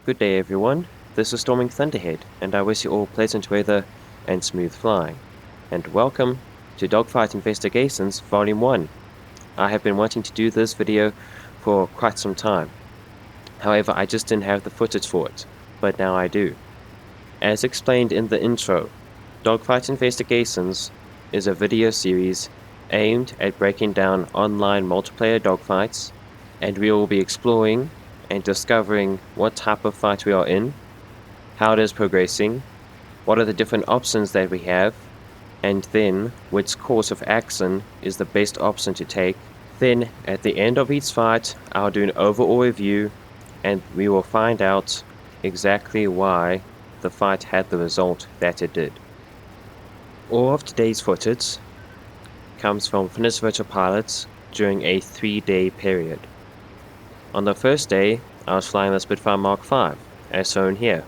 Good day everyone, this is Storming Thunderhead, and I wish you all pleasant weather and smooth flying. And welcome to Dogfight Investigations Volume 1. I have been wanting to do this video for quite some time. However, I just didn't have the footage for it, but now I do. As explained in the intro, Dogfight Investigations is a video series aimed at breaking down online multiplayer dogfights, and we will be exploring and discovering what type of fight we are in, how it is progressing, what are the different options that we have, and then which course of action is the best option to take. Then at the end of each fight, I'll do an overall review and we will find out exactly why the fight had the result that it did. All of today's footage comes from Finnish virtual pilots during a 3-day period. On the first day, I was flying the Spitfire Mark V, as shown here.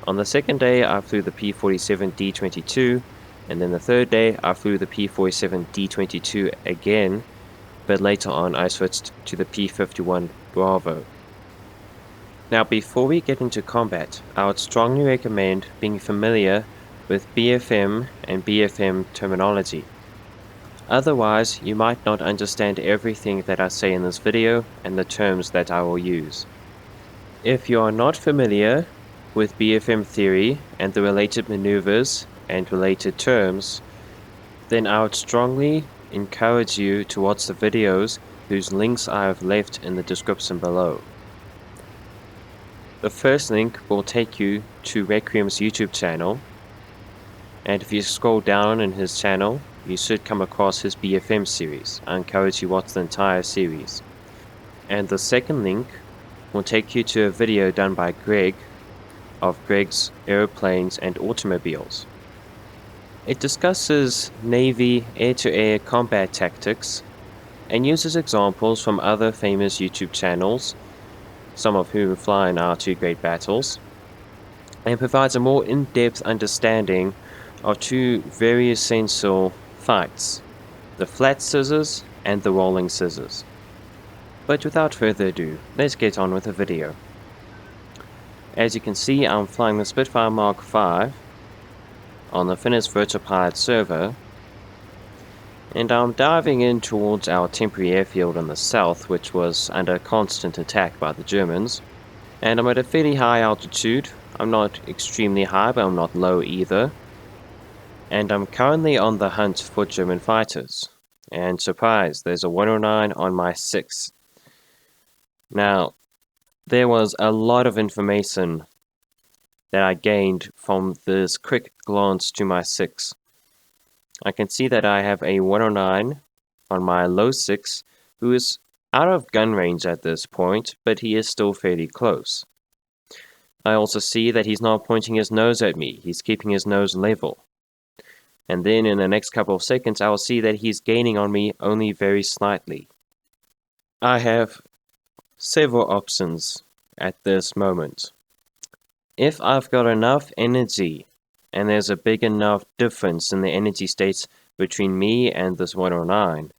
On the second day, I flew the P-47D-22, and then the third day, I flew the P-47D-22 again, but later on I switched to the P-51 Bravo. Now before we get into combat, I would strongly recommend being familiar with BFM and BFM terminology. Otherwise, you might not understand everything that I say in this video and the terms that I will use. If you are not familiar with BFM theory and the related maneuvers and related terms, then I would strongly encourage you to watch the videos whose links I have left in the description below. The first link will take you to Requiem's YouTube channel, and if you scroll down in his channel, you should come across his BFM series. I encourage you to watch the entire series. And the second link will take you to a video done by Greg of Greg's Aeroplanes and Automobiles. It discusses Navy air-to-air combat tactics and uses examples from other famous YouTube channels, some of whom fly in our two great battles, and provides a more in-depth understanding of two very essential fights, the flat scissors and the rolling scissors. But without further ado, let's get on with the video. As you can see, I'm flying the Spitfire Mark V on the Finnish Virtual Pilot server, and I'm diving in towards our temporary airfield in the south, which was under constant attack by the Germans. And I'm at a fairly high altitude. I'm not extremely high, but I'm not low either. And I'm currently on the hunt for German fighters. And surprise, there's a 109 on my 6. Now, there was a lot of information that I gained from this quick glance to my 6. I can see that I have a 109 on my low 6, who is out of gun range at this point, but he is still fairly close. I also see that he's not pointing his nose at me, he's keeping his nose level. And then in the next couple of seconds, I will see that he's gaining on me only very slightly. I have several options at this moment. If I've got enough energy, and there's a big enough difference in the energy states between me and this 109,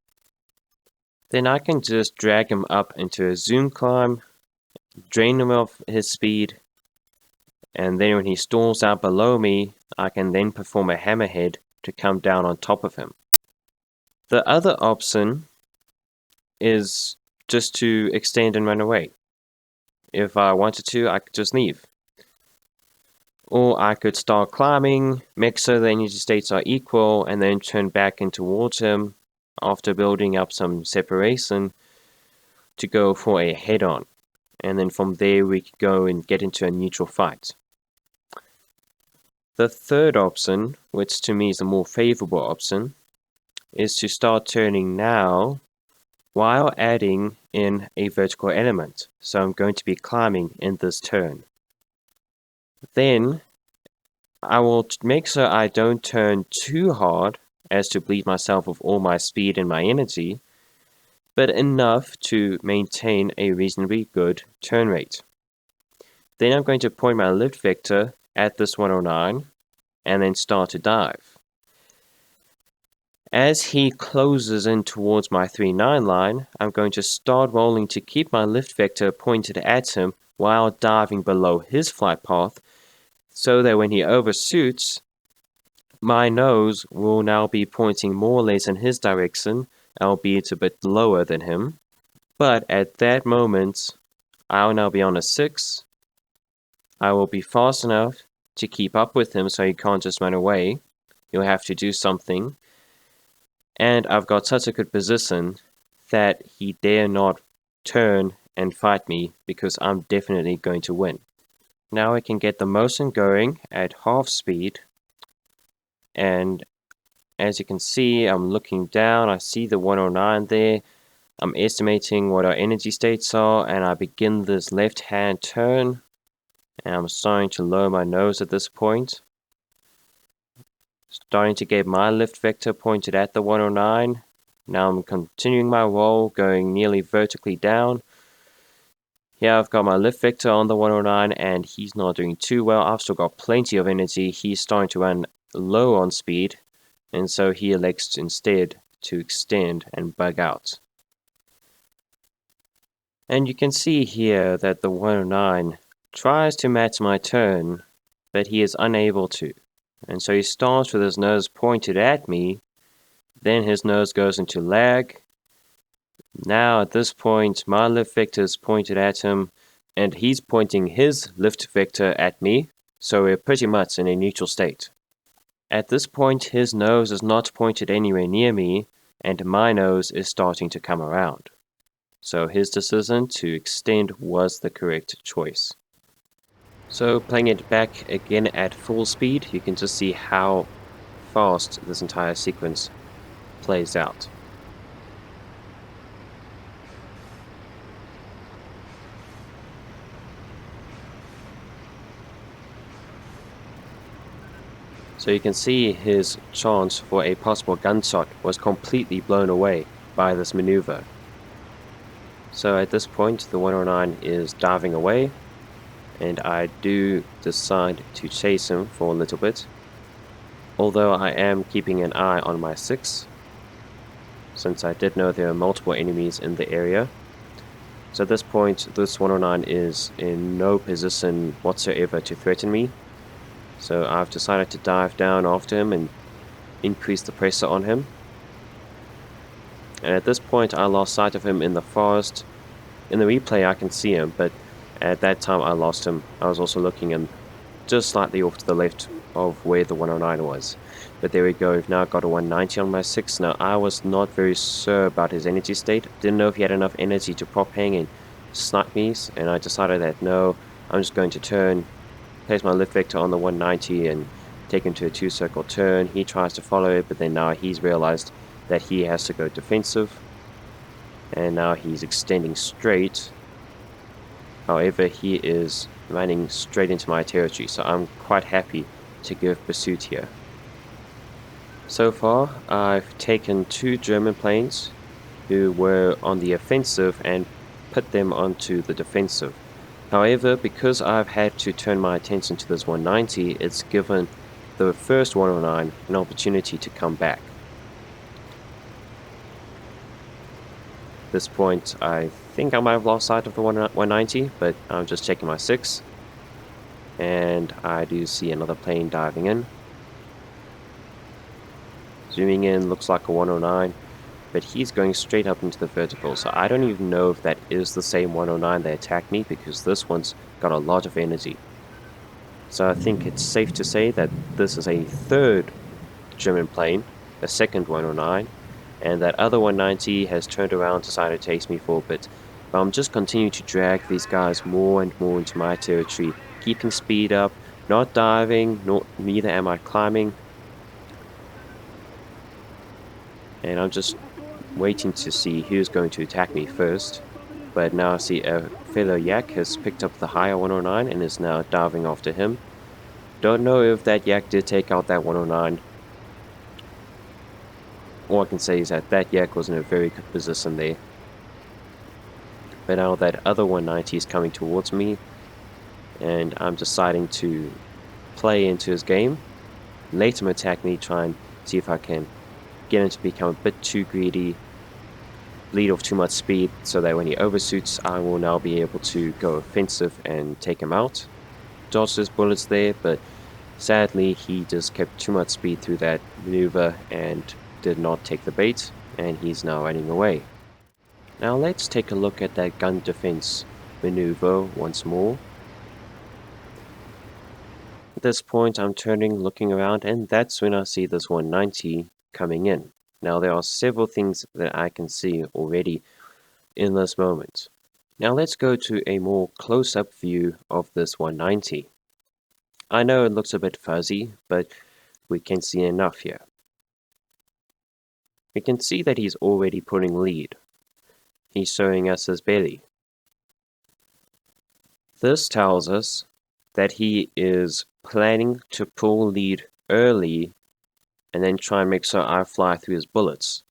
then I can just drag him up into a zoom climb, drain him of his speed, and then when he stalls out below me, I can then perform a hammerhead to come down on top of him. The other option is just to extend and run away. If I wanted to, I could just leave. Or I could start climbing, make sure the energy states are equal, and then turn back in towards him after building up some separation to go for a head-on. And then from there we could go and get into a neutral fight. The third option, which to me is a more favorable option, is to start turning now while adding in a vertical element. So I'm going to be climbing in this turn. Then I will make sure I don't turn too hard as to bleed myself of all my speed and my energy, but enough to maintain a reasonably good turn rate. Then I'm going to point my lift vector at this 109 and then start to dive. As he closes in towards my 3-9 line, I'm going to start rolling to keep my lift vector pointed at him while diving below his flight path, so that when he overshoots, my nose will now be pointing more or less in his direction, albeit a bit lower than him. But at that moment, I'll now be on a 6. I will be fast enough to keep up with him so he can't just run away. He'll have to do something. And I've got such a good position that he dare not turn and fight me, because I'm definitely going to win. Now I can get the motion going at half speed, and as you can see, I'm looking down, I see the 109 there. I'm estimating what our energy states are, and I begin this left hand turn, and I'm starting to lower my nose at this point. Starting to get my lift vector pointed at the 109. Now I'm continuing my roll, going nearly vertically down. Here I've got my lift vector on the 109, and he's not doing too well. I've still got plenty of energy. He's starting to run low on speed, and so he elects instead to extend and bug out. And you can see here that the 109 tries to match my turn, but he is unable to. And so he starts with his nose pointed at me, then his nose goes into lag. Now at this point, my lift vector is pointed at him, and he's pointing his lift vector at me, so we're pretty much in a neutral state. At this point, his nose is not pointed anywhere near me, and my nose is starting to come around. So his decision to extend was the correct choice. So playing it back again at full speed, you can just see how fast this entire sequence plays out. So you can see his chance for a possible gunshot was completely blown away by this maneuver. So at this point, the 109 is diving away, and I do decide to chase him for a little bit, although I am keeping an eye on my 6, since I did know there are multiple enemies in the area. So at this point, this 109 is in no position whatsoever to threaten me, so I've decided to dive down after him and increase the pressure on him. And at this point, I lost sight of him in the forest. In the replay, I can see him, but at that time I lost him. I was also looking in just slightly off to the left of where the 109 was. But there we go, we've now got a 190 on my 6. Now, I was not very sure about his energy state. Didn't know if he had enough energy to prop hang and snipe me, and I decided that no, I'm just going to turn, place my lift vector on the 190 and take him to a 2-circle turn. He tries to follow it, but then now he's realized that he has to go defensive, and now he's extending straight. However, he is running straight into my territory, so I'm quite happy to give pursuit here. So far, I've taken 2 German planes who were on the offensive and put them onto the defensive. However, because I've had to turn my attention to this 190, it's given the first 109 an opportunity to come back. At this point, I think I might have lost sight of the 190, but I'm just checking my 6. And I do see another plane diving in. Zooming in, looks like a 109, but he's going straight up into the vertical, so I don't even know if that is the same 109 that attacked me, because this one's got a lot of energy. So I think it's safe to say that this is a third German plane, a second 109, and that other 190 has turned around, decided to chase me for a bit. But I'm just continuing to drag these guys more and more into my territory, keeping speed up, not diving, neither am I climbing. And I'm just waiting to see who's going to attack me first. But now I see a fellow yak has picked up the higher 109 and is now diving after him. Don't know if that yak did take out that 109. All I can say is that that yak was in a very good position there. But now that other 190 is coming towards me, and I'm deciding to play into his game, let him attack me, try and see if I can get him to become a bit too greedy, bleed off too much speed so that when he overshoots, I will now be able to go offensive and take him out. Dodged his bullets there, but sadly he just kept too much speed through that maneuver and did not take the bait, and he's now running away. Now let's take a look at that gun defense maneuver once more. At this point I'm turning, looking around, and that's when I see this 190 coming in. Now there are several things that I can see already in this moment. Now let's go to a more close-up view of this 190. I know it looks a bit fuzzy, but we can see enough here. We can see that he's already pulling lead. He's showing us his belly. This tells us that he is planning to pull lead early and then try and make sure I fly through his bullets.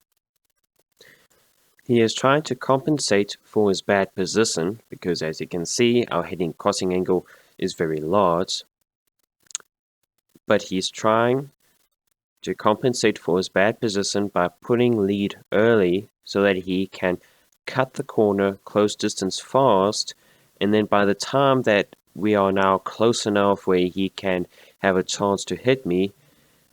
He is trying to compensate for his bad position because, as you can see, our heading crossing angle is very large. But he's trying to compensate for his bad position by putting lead early so that he can cut the corner close distance fast, and then by the time that we are now close enough where he can have a chance to hit me,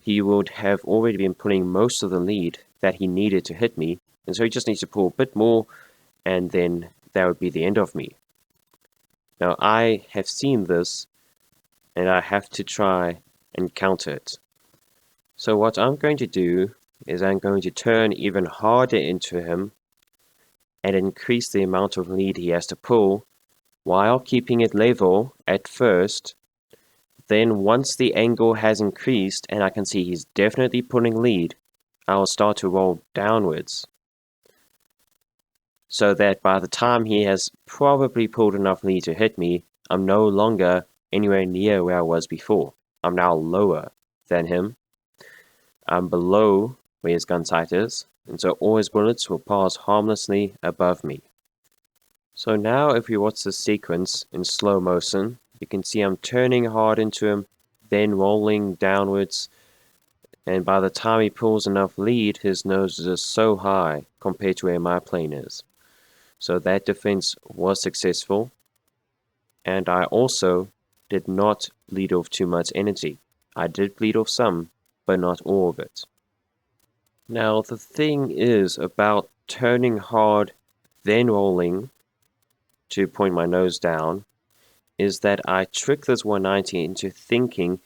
he would have already been pulling most of the lead that he needed to hit me, and so he just needs to pull a bit more, and then that would be the end of me. Now I have seen this, and I have to try and counter it. So what I'm going to do is I'm going to turn even harder into him and increase the amount of lead he has to pull while keeping it level at first. Then once the angle has increased and I can see he's definitely pulling lead, I'll start to roll downwards, so that by the time he has probably pulled enough lead to hit me, I'm no longer anywhere near where I was before. I'm now lower than him. I'm below where his gun sight is, and so all his bullets will pass harmlessly above me. So now if we watch this sequence in slow motion, you can see I'm turning hard into him, then rolling downwards, and by the time he pulls enough lead, his nose is just so high compared to where my plane is. So that defense was successful, and I also did not bleed off too much energy. I did bleed off some, but not all of it. Now the thing is about turning hard, then rolling to point my nose down, is that I trick this 190 into thinking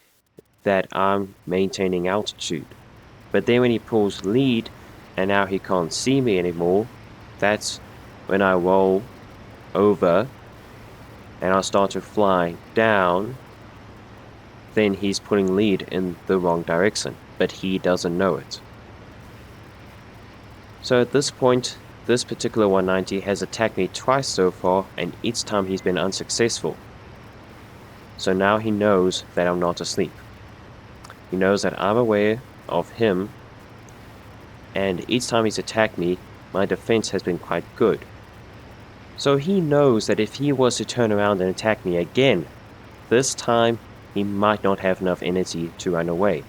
that I'm maintaining altitude. But then when he pulls lead, and now he can't see me anymore, that's when I roll over and I start to fly down. Then he's pulling lead in the wrong direction, but he doesn't know it. So at this point, this particular 190 has attacked me twice so far, and each time he's been unsuccessful. So now he knows that I'm not asleep. He knows that I'm aware of him, and each time he's attacked me, my defense has been quite good. So he knows that if he was to turn around and attack me again, this time he might not have enough energy to run away.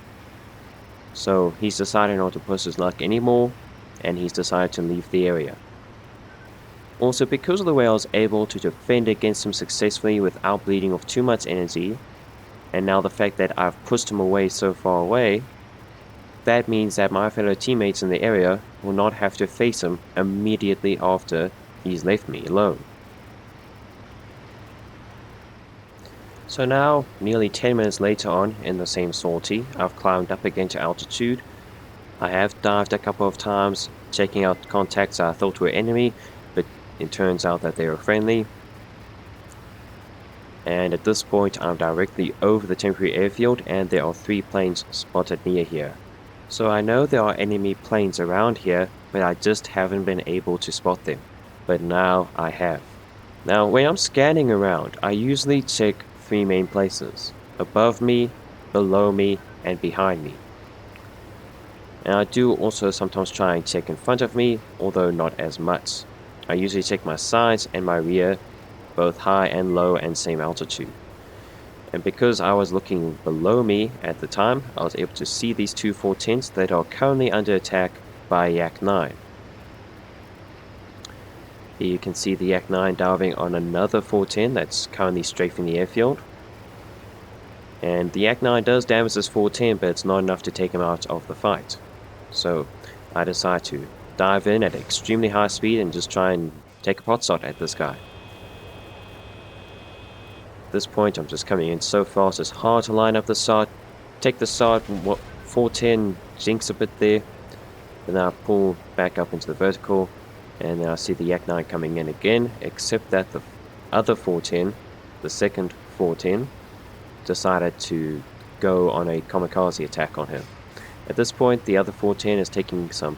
So he's decided not to push his luck anymore, and he's decided to leave the area. Also, because of the way I was able to defend against him successfully without bleeding off too much energy, and now the fact that I've pushed him away so far away, that means that my fellow teammates in the area will not have to face him immediately after he's left me alone. So now, nearly 10 minutes later on in the same sortie, I've climbed up again to altitude. I have dived a couple of times, checking out contacts I thought were enemy, but it turns out that they were friendly. And at this point I'm directly over the temporary airfield, and there are 3 planes spotted near here. So I know there are enemy planes around here, but I just haven't been able to spot them. But now I have. Now when I'm scanning around, I usually check 3 main places: above me, below me, and behind me. And I do also sometimes try and check in front of me, although not as much. I usually check my sides and my rear, both high and low and same altitude. And because I was looking below me at the time, I was able to see these 2 410s that are currently under attack by Yak 9. Here you can see the Yak 9 diving on another 410 that's currently strafing the airfield. And the Yak 9 does damage this 410, but it's not enough to take him out of the fight. So I decide to dive in at extremely high speed and just try and take a pot shot at this guy. At this point I'm just coming in so fast, it's hard to line up the shot. Take the shot, 410 jinks a bit there. Then I pull back up into the vertical, and then I see the Yak 9 coming in again, except that the other 410, the second 410, decided to go on a kamikaze attack on him. At this point, the other 410 is taking some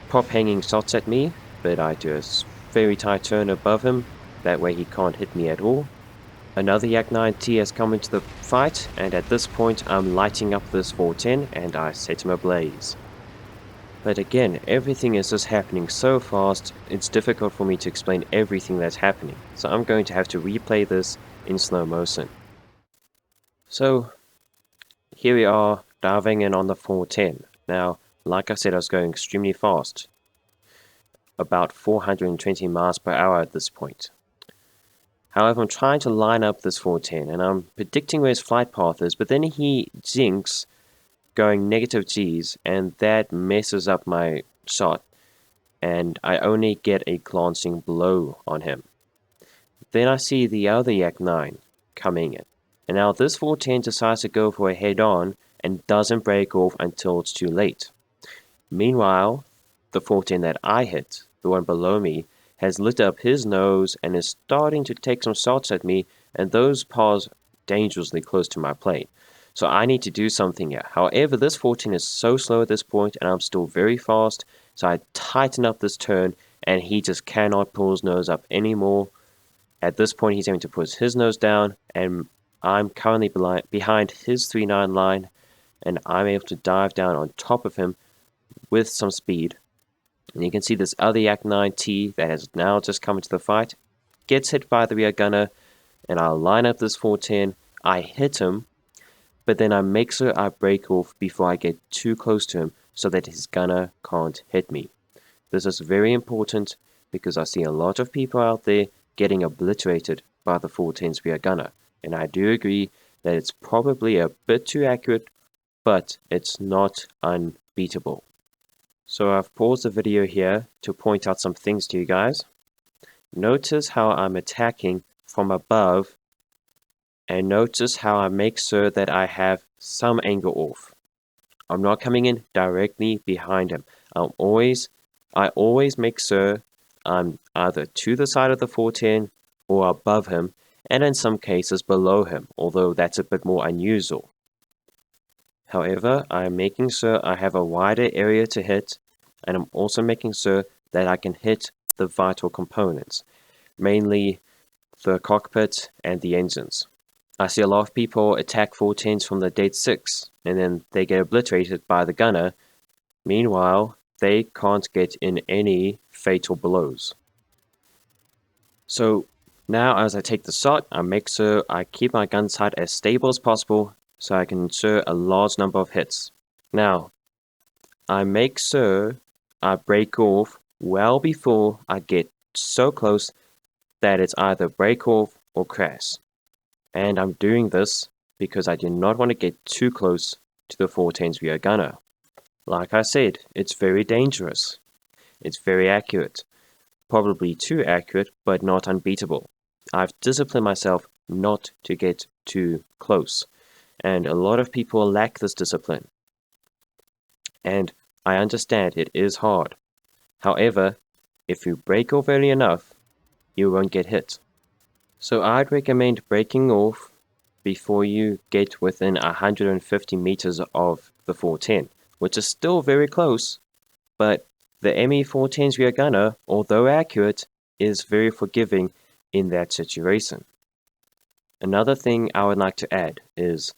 prop hanging shots at me, but I do a very tight turn above him, that way he can't hit me at all. Another Yak 9T has come into the fight, and at this point I'm lighting up this 410 and I set him ablaze. But again, everything is just happening so fast, it's difficult for me to explain everything that's happening, so I'm going to have to replay this in slow motion. So, here we are, diving in on the 410. Now, like I said, I was going extremely fast, about 420 miles per hour at this point. However, I'm trying to line up this 410, and I'm predicting where his flight path is, but then he jinks going negative G's, and that messes up my shot, and I only get a glancing blow on him. Then I see the other Yak 9 coming in, and now this 410 decides to go for a head-on and doesn't break off until it's too late. Meanwhile, the 410 that I hit, the one below me, has lit up his nose and is starting to take some shots at me, and those pause dangerously close to my plane. So I need to do something here. However, this 410 is so slow at this point, and I'm still very fast, so I tighten up this turn, and he just cannot pull his nose up anymore. At this point, he's having to put his nose down, and I'm currently behind his 3-9 line, and I'm able to dive down on top of him with some speed. And you can see this other Yak 9T that has now just come into the fight, gets hit by the rear gunner, and I'll line up this 410, I hit him, but then I make sure I break off before I get too close to him so that his gunner can't hit me. This is very important because I see a lot of people out there getting obliterated by the 410's rear gunner, and I do agree that it's probably a bit too accurate, but it's not unbeatable. So I've paused the video here to point out some things to you guys. Notice how I'm attacking from above, and notice how I make sure that I have some angle off. I'm not coming in directly behind him. I always make sure I'm either to the side of the 410 or above him, and in some cases below him, although that's a bit more unusual. However, I'm making sure I have a wider area to hit, and I'm also making sure that I can hit the vital components, mainly the cockpit and the engines. I see a lot of people attack 410s from the dead 6, and then they get obliterated by the gunner. Meanwhile, they can't get in any fatal blows. So now as I take the shot, I make sure I keep my gun sight as stable as possible so I can ensure a large number of hits. Now, I make sure I break off well before I get so close that it's either break off or crash. And I'm doing this because I do not want to get too close to the 410's rear gunner. Like I said, it's very dangerous. It's very accurate. Probably too accurate, but not unbeatable. I've disciplined myself not to get too close. And a lot of people lack this discipline. And I understand it is hard. However, if you break off early enough, you won't get hit. So I'd recommend breaking off before you get within 150 meters of the 410, which is still very close, but the ME410's rear gunner, although accurate, is very forgiving in that situation. Another thing I would like to add is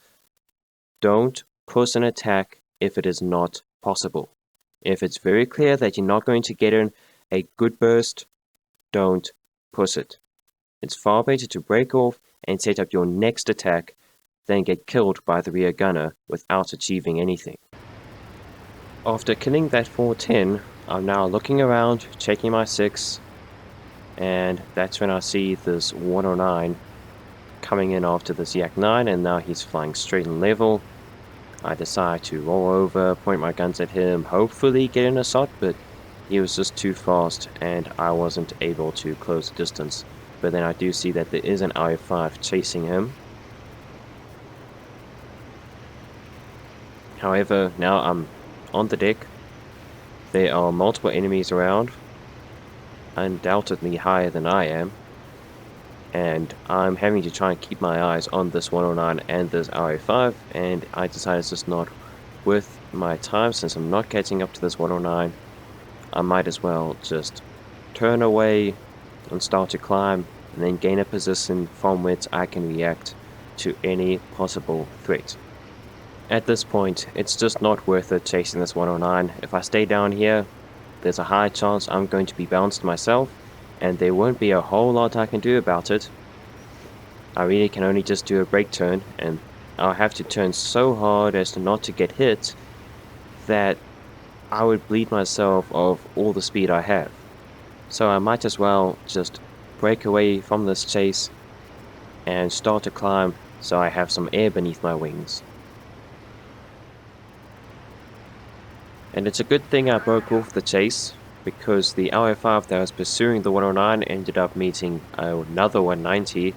don't push an attack if it is not possible. If it's very clear that you're not going to get in a good burst, don't push it. It's far better to break off and set up your next attack than get killed by the rear gunner without achieving anything. After killing that 410, I'm now looking around, checking my 6, and that's when I see this 109 coming in after this Yak 9, and now he's flying straight and level. I decide to roll over, point my guns at him, hopefully get in a shot, but he was just too fast and I wasn't able to close the distance. But then I do see that there is an RF5 chasing him. However, now I'm on the deck. There are multiple enemies around, undoubtedly higher than I am, and I'm having to try and keep my eyes on this 109 and this RF5, and I decided it's just not worth my time. Since I'm not catching up to this 109, I might as well just turn away and start to climb, and then gain a position from which I can react to any possible threat. At this point, it's just not worth it chasing this 109. If I stay down here, there's a high chance I'm going to be bounced myself, and there won't be a whole lot I can do about it. I really can only just do a brake turn, and I'll have to turn so hard as to not to get hit that I would bleed myself of all the speed I have. So I might as well just break away from this chase and start to climb so I have some air beneath my wings. And it's a good thing I broke off the chase, because the LF5 that was pursuing the 109 ended up meeting another 190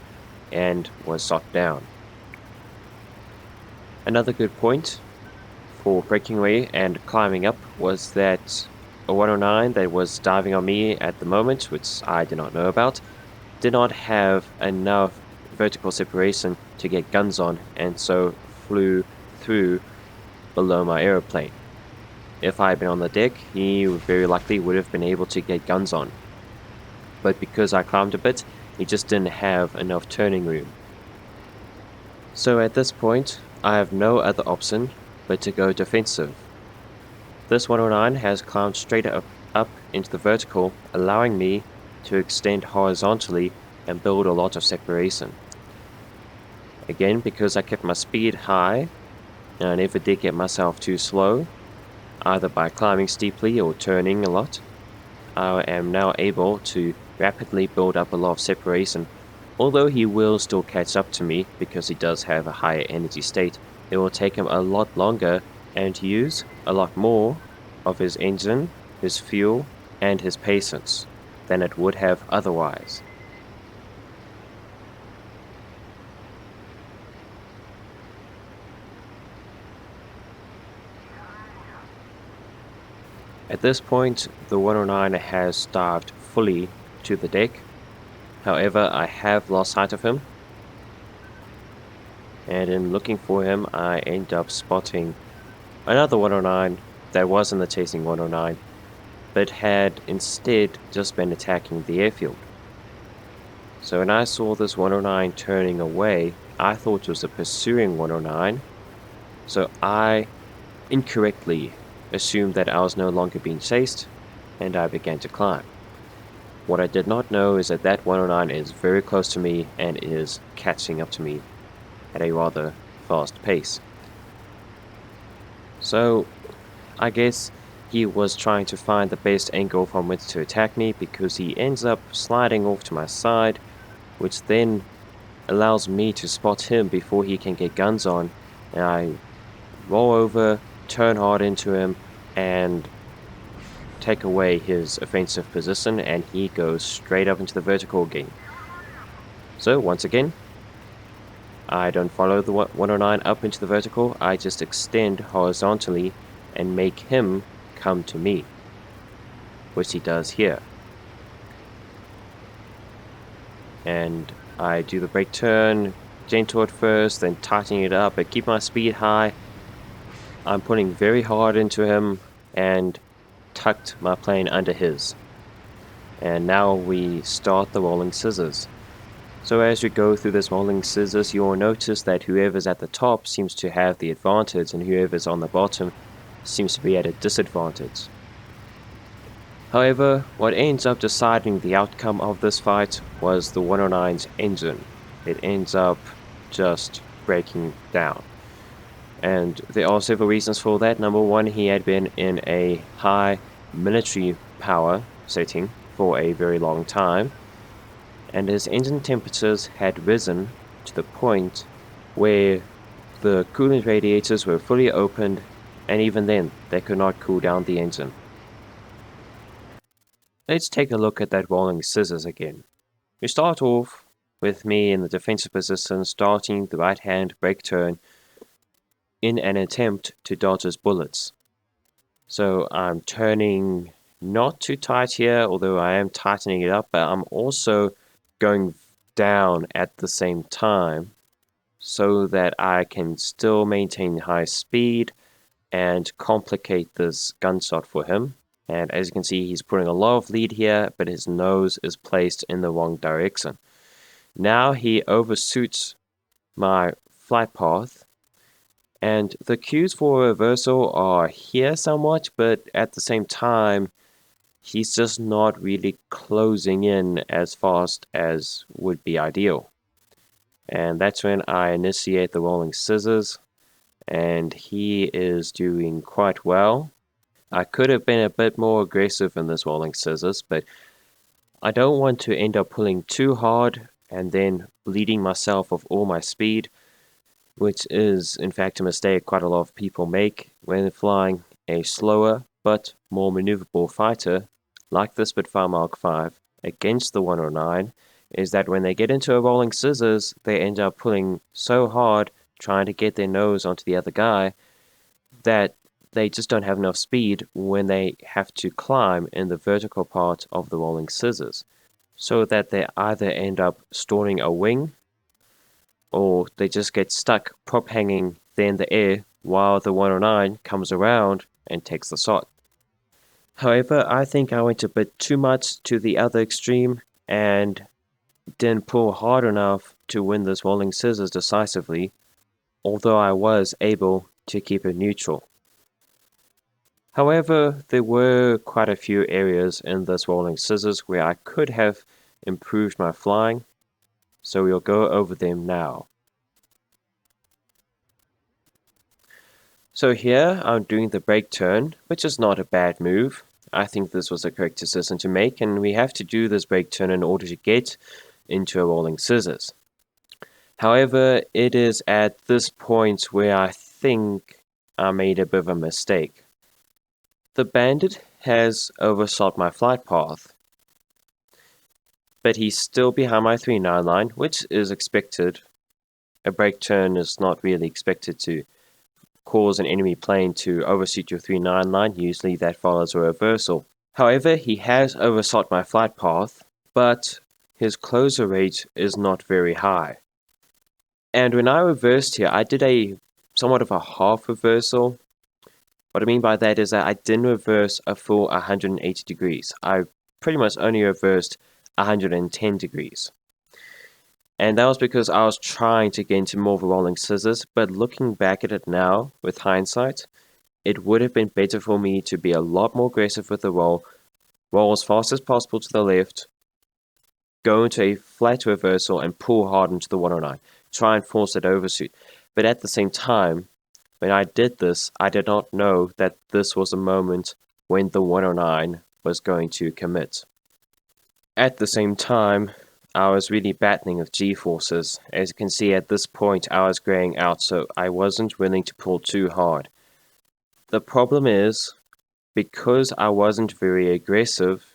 and was shot down. Another good point for breaking away and climbing up was that a 109 that was diving on me at the moment, which I did not know about, did not have enough vertical separation to get guns on, and so flew through below my aeroplane. If I had been on the deck, he very likely would have been able to get guns on. But because I climbed a bit, he just didn't have enough turning room. So at this point, I have no other option but to go defensive. This 109 has climbed straight up into the vertical, allowing me to extend horizontally and build a lot of separation. Again, because I kept my speed high, and I never did get myself too slow, either by climbing steeply or turning a lot, I am now able to rapidly build up a lot of separation. Although he will still catch up to me because he does have a higher energy state, it will take him a lot longer and use a lot more of his engine, his fuel, and his patience than it would have otherwise. At this point, the 109 has dived fully to the deck. However, I have lost sight of him, and in looking for him, I end up spotting another 109 that wasn't the chasing 109, but had instead just been attacking the airfield. So when I saw this 109 turning away, I thought it was a pursuing 109, so I incorrectly assumed that I was no longer being chased, and I began to climb. What I did not know is that that 109 is very close to me and is catching up to me at a rather fast pace. So I guess he was trying to find the best angle from which to attack me, because he ends up sliding off to my side, which then allows me to spot him before he can get guns on, and I roll over, turn hard into him, and take away his offensive position, and he goes straight up into the vertical again. So once again, I don't follow the 109 up into the vertical, I just extend horizontally and make him come to me, which he does here. And I do the brake turn, gentle at first, then tightening it up, but keep my speed high. I'm putting very hard into him and tucked my plane under his. And now we start the rolling scissors. So as you go through this rolling scissors, you'll notice that whoever's at the top seems to have the advantage, and whoever's on the bottom seems to be at a disadvantage. However, what ends up deciding the outcome of this fight was the 109's engine. It ends up just breaking down. And there are several reasons for that. Number one, he had been in a high military power setting for a very long time. and his engine temperatures had risen to the point where the coolant radiators were fully opened, and even then they could not cool down the engine. Let's take a look at that rolling scissors again. We start off with me in the defensive position, starting the right hand brake turn in an attempt to dodge his bullets. So I'm turning not too tight here, although I am tightening it up, but I'm also going down at the same time so that I can still maintain high speed and complicate this gunshot for him. And as you can see, he's putting a lot of lead here, but his nose is placed in the wrong direction. Now he overshoots my flight path, and the cues for reversal are here somewhat, but at the same time, he's just not really closing in as fast as would be ideal. And that's when I initiate the rolling scissors, and he is doing quite well. I could have been a bit more aggressive in this rolling scissors, but I don't want to end up pulling too hard and then bleeding myself of all my speed, which is in fact a mistake quite a lot of people make when flying a slower but more maneuverable fighter like the Spitfire Mark V against the 109, is that when they get into a rolling scissors, they end up pulling so hard trying to get their nose onto the other guy that they just don't have enough speed when they have to climb in the vertical part of the rolling scissors, so that they either end up stalling a wing or they just get stuck prop hanging there in the air while the 109 comes around and takes the shot. However, I think I went a bit too much to the other extreme and didn't pull hard enough to win this rolling scissors decisively, although I was able to keep it neutral. However, there were quite a few areas in this rolling scissors where I could have improved my flying, so we'll go over them now. So here I'm doing the brake turn, which is not a bad move. I think this was a correct decision to make, and we have to do this brake turn in order to get into a rolling scissors. However, it is at this point where I think I made a bit of a mistake. The Bandit has overshot my flight path, but he's still behind my 3-9 line, which is expected. A brake turn is not really expected to cause an enemy plane to overshoot your 3-9 line. Usually that follows a reversal. However, he has overshot my flight path, but his closure rate is not very high. And when I reversed here, I did a somewhat of a half reversal. What I mean by that is that I didn't reverse a full 180 degrees. I pretty much only reversed 110 degrees. And that was because I was trying to get into more of a rolling scissors, but looking back at it now, with hindsight, it would have been better for me to be a lot more aggressive with the roll as fast as possible to the left, go into a flat reversal and pull hard into the 109, try and force that overshoot. But at the same time, when I did this, I did not know that this was a moment when the 109 was going to commit. At the same time, I was really battling with G-forces. As you can see at this point, I was graying out, so I wasn't willing to pull too hard. The problem is, because I wasn't very aggressive,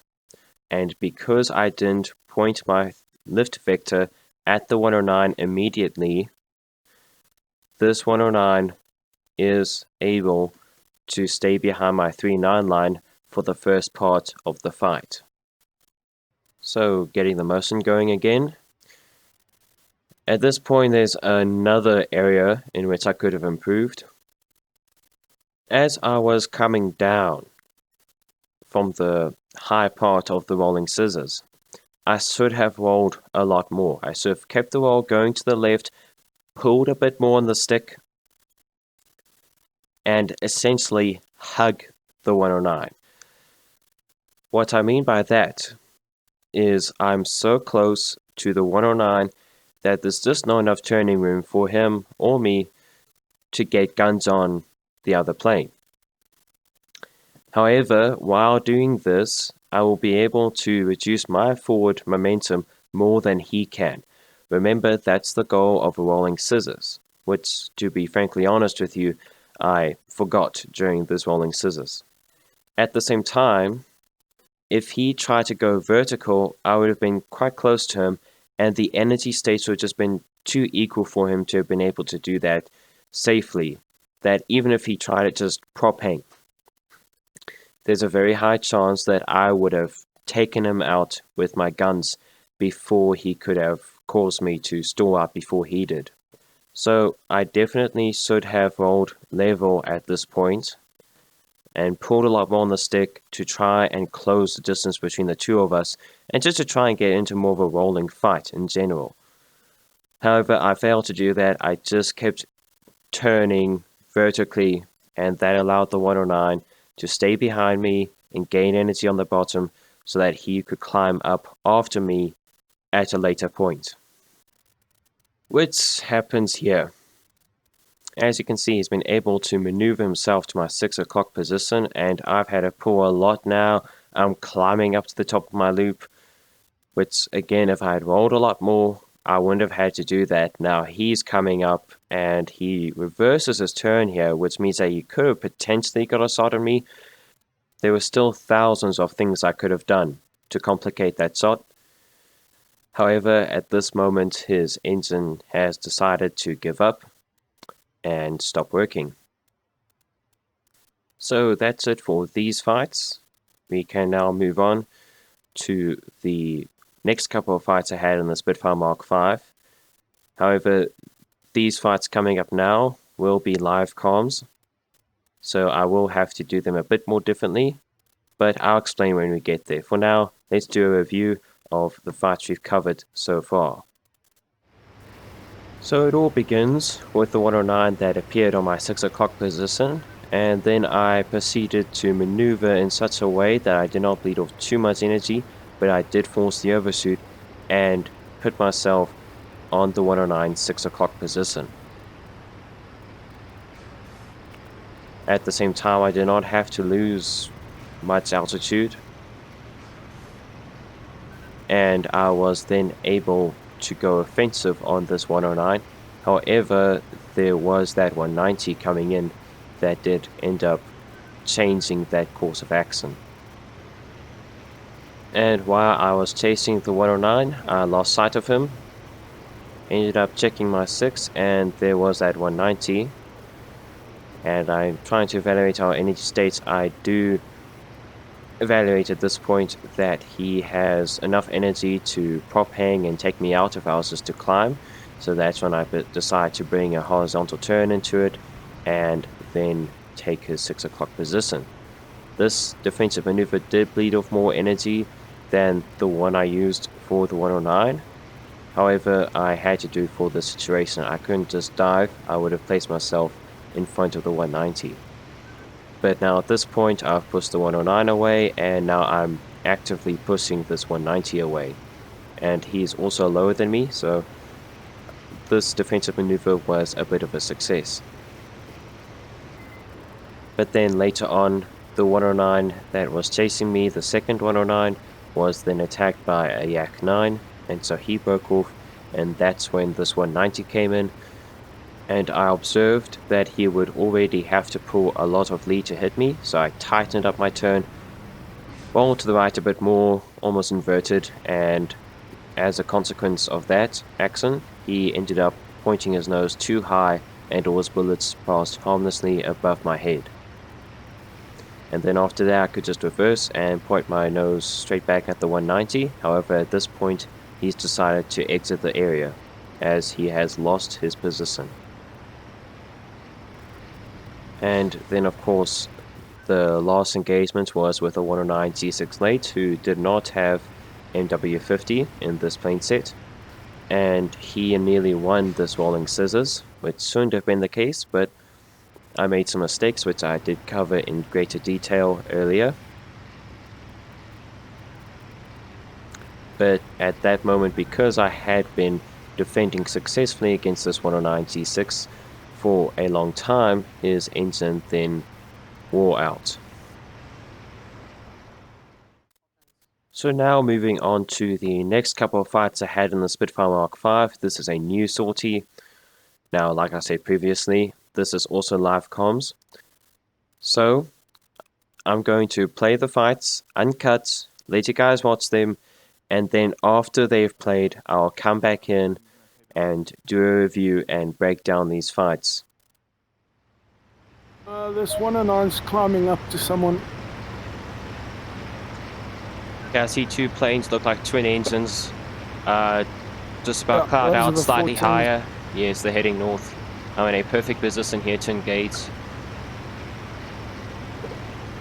and because I didn't point my lift vector at the 109 immediately, this 109 is able to stay behind my 3-9 line for the first part of the fight. So, getting the motion going again. At this point, there's another area in which I could have improved. As I was coming down from the high part of the rolling scissors, I should have rolled a lot more. I should have kept the roll going to the left, pulled a bit more on the stick, and essentially hug the 109. What I mean by that is I'm so close to the 109 that there's just not enough turning room for him or me to get guns on the other plane. However, while doing this, I will be able to reduce my forward momentum more than he can. Remember, that's the goal of a rolling scissors, which, to be frankly honest with you, I forgot during this rolling scissors. At the same time, if he tried to go vertical, I would have been quite close to him, and the energy states would have just been too equal for him to have been able to do that safely, that even if he tried it just prop hang, there's a very high chance that I would have taken him out with my guns before he could have caused me to stall out before he did. So I definitely should have rolled level at this point and pulled a lot more on the stick to try and close the distance between the two of us, and just to try and get into more of a rolling fight in general. However, I failed to do that. I just kept turning vertically, and that allowed the 109 to stay behind me and gain energy on the bottom so that he could climb up after me at a later point. Which happens here. As you can see, he's been able to maneuver himself to my 6 o'clock position, and I've had to pull a lot now. I'm climbing up to the top of my loop, which again, if I had rolled a lot more, I wouldn't have had to do that. Now he's coming up and he reverses his turn here, which means that he could have potentially got a shot on me. There were still thousands of things I could have done to complicate that shot. However, at this moment, his engine has decided to give up and stop working. So that's it for these fights. We can now move on to the next couple of fights I had in the Spitfire Mark V. However, these fights coming up now will be live comms, so I will have to do them a bit more differently, but I'll explain when we get there. For now, let's do a review of the fights we've covered so far. So it all begins with the 109 that appeared on my 6 o'clock position, and then I proceeded to maneuver in such a way that I did not bleed off too much energy, but I did force the overshoot and put myself on the 109 6 o'clock position. At the same time, I did not have to lose much altitude, and I was then able to go offensive on this 109. However, there was that 190 coming in that did end up changing that course of action. And while I was chasing the 109, I lost sight of him, ended up checking my 6, and there was that 190. And I'm trying to evaluate our energy states. I do evaluate at this point that he has enough energy to prop hang and take me out if I was just to climb. So that's when I decide to bring a horizontal turn into it and then take his 6 o'clock position. This defensive maneuver did bleed off more energy than the one I used for the 109. However, I had to do for this situation. I couldn't just dive. I would have placed myself in front of the 190. But now at this point, I've pushed the 109 away, and now I'm actively pushing this 190 away. And he's also lower than me, so this defensive maneuver was a bit of a success. But then later on, the 109 that was chasing me, the second 109, was then attacked by a Yak 9, and so he broke off, and that's when this 190 came in. And I observed that he would already have to pull a lot of lead to hit me, so I tightened up my turn, rolled to the right a bit more, almost inverted, and as a consequence of that action, he ended up pointing his nose too high and all his bullets passed harmlessly above my head. And then after that I could just reverse and point my nose straight back at the 190. However, at this point he's decided to exit the area as he has lost his position. And then of course the last engagement was with a 109 G6 late who did not have MW50 in this plane set, and he nearly won this rolling scissors, which shouldn't have been the case, but I made some mistakes which I did cover in greater detail earlier. But at that moment, because I had been defending successfully against this 109 G6 for a long time, his engine then wore out. So now moving on to the next couple of fights ahead in the Spitfire Mark V. This is a new sortie. Now, like I said previously, this is also live comms. So, I'm going to play the fights, uncut, let you guys watch them, and then after they've played, I'll come back in and do a review and break down these fights. This 109's climbing up to someone. Okay, I see two planes, look like twin engines. Just about Yeah, cloud those are out, the slightly 14s. higher. Yes, they're heading north. I'm in a perfect position here to engage.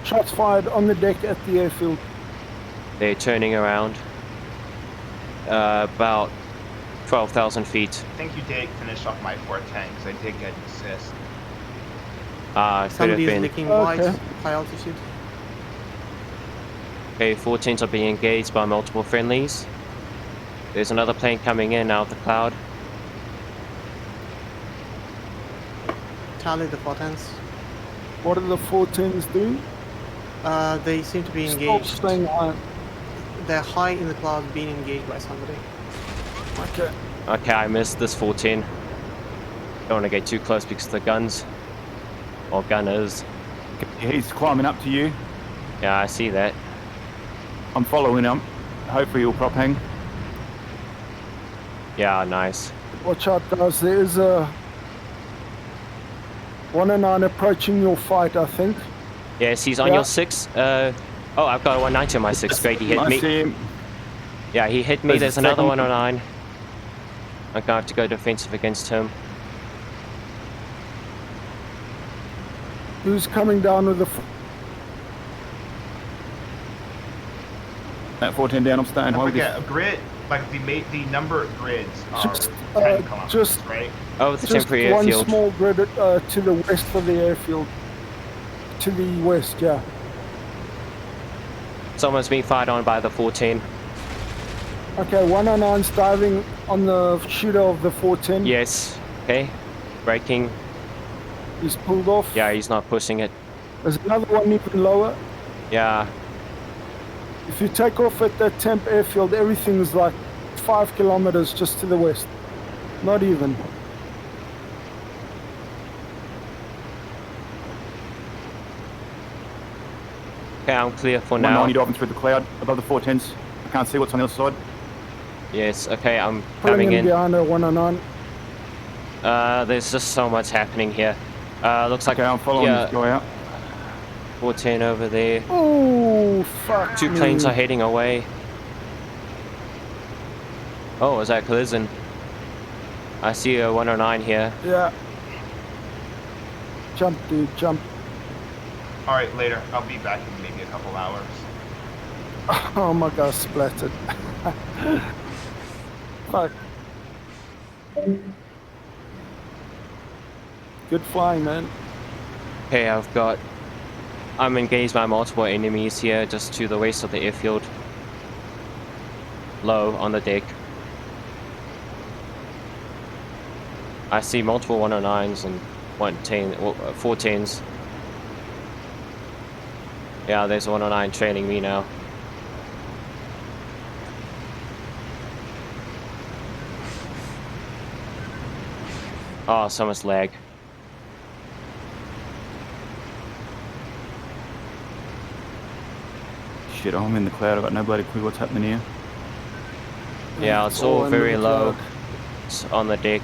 Shots fired on the deck at the airfield. They're turning around. About 12,000 feet. I think you did finish off my 410 because I did get an assist. Could have Somebody's been. licking Okay. white, high altitude. Okay, 14s are being engaged by multiple friendlies. There's another plane coming in out of the cloud. Tally the 410s. What do the 14s do? They seem to be Stop engaged. staying high. They're high in the cloud being engaged by somebody. Okay. Okay, I missed this 14. Don't want to get too close because of the guns. Or gunners. He's climbing up to you. Yeah, I see that. I'm following him. Hopefully he'll prop hang. Yeah, nice. Watch out, guys. There is a 109 approaching your fight, I think. Yes, he's on Yeah. your 6. Oh, I've got a 190 on my 6. Great, he hit I me. see him. Yeah, he hit me. There's a There's another second- 109. I'm gonna have to go defensive against him. Who's coming down with the... That 14 down, I'm staying. Don't Hold forget, this. a grid, like the number of grids are Just, 10 kilometers, just- right? Oh, the Just temporary one airfield. small grid to the west of the airfield. To the west, yeah. Someone's being fired on by the 14. Okay, 109's diving on the shooter of the 14. Yes. Okay. Braking. He's pulled off. Yeah, he's not pushing it. There's another one even lower. Yeah. If you take off at that temp airfield, everything's like 5 kilometers just to the west. Not even. Okay, I'm clear for 190 now. diving through the cloud above the 410s. I can't see what's on the other side. Yes, okay, I'm Pulling coming in in. behind a 109. There's just so much happening here. Looks like Okay, I'm following yeah, this guy out. 14 over there. Oh, fuck. Two me. planes are heading away. Oh, is that collision? I see a 109 here. Yeah. Jump, dude, jump. Alright, later. I'll be back in maybe a couple hours. Oh my god, splattered. Fuck. Good flying, man. Okay, I'm engaged by multiple enemies here just to the west of the airfield. Low on the deck. I see multiple 109s and 14s. Yeah, there's a 109 trailing me now. Oh, so much lag. Shit, I'm in the cloud. I've got no bloody clue what's happening here. Yeah, it's all under very the low. cloud. It's on the deck.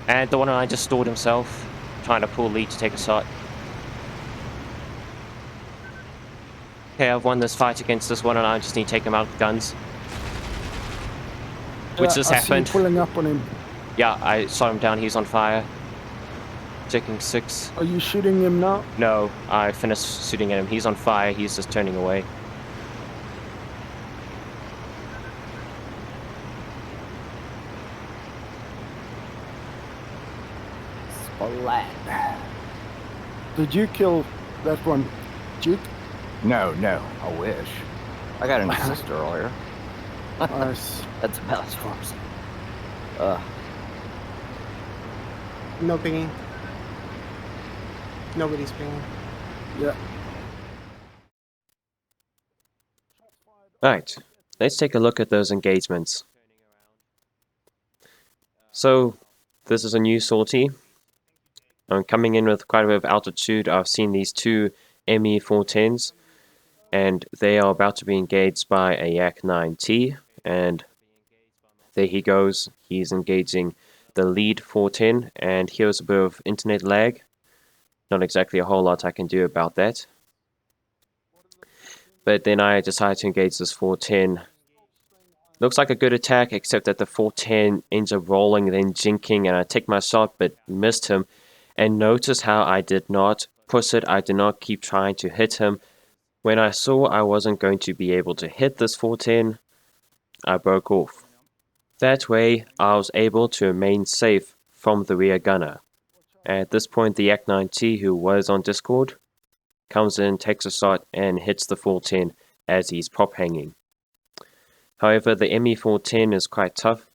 And the 109 just stalled himself, trying to pull lead to take a shot. Okay, I've won this fight against this 109, just need to take him out with guns. Which Yeah, just I see you happened. pulling up on him. Yeah, I shot him down, he's on fire. Checking 6. Are you shooting him now? No, I finished shooting at him. He's on fire, he's just turning away. Splat. Did you kill that one, Duke? No, I wish. I got an assist earlier. Nice. That's about as far as. No pinging. Nobody's pinging. Yeah. Alright, let's take a look at those engagements. So, this is a new sortie. I'm coming in with quite a bit of altitude. I've seen these two ME410s, and they are about to be engaged by a Yak 9T, and there he goes. He's engaging the lead 410, and here's a bit of internet lag. Not exactly a whole lot I can do about that. But then I decide to engage this 410. Looks like a good attack, except that the 410 ends up rolling, then jinking, and I take my shot but missed him. And notice how I did not push it, I did not keep trying to hit him. When I saw I wasn't going to be able to hit this 410, I broke off. That way, I was able to remain safe from the rear gunner. At this point, the Yak 9T, who was on Discord, comes in, takes a shot, and hits the 410 as he's prop hanging. However, the ME410 is quite tough,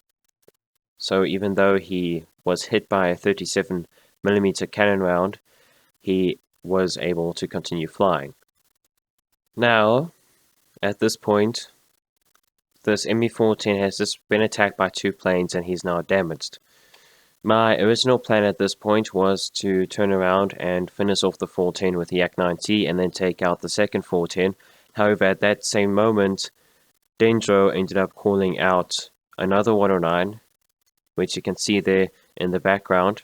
so even though he was hit by a 37mm cannon round, he was able to continue flying. Now, at this point, this ME410 has just been attacked by two planes and he's now damaged. My original plan at this point was to turn around and finish off the 410 with the Yak 9T and then take out the second 410. However, at that same moment, Dendro ended up calling out another 109, which you can see there in the background.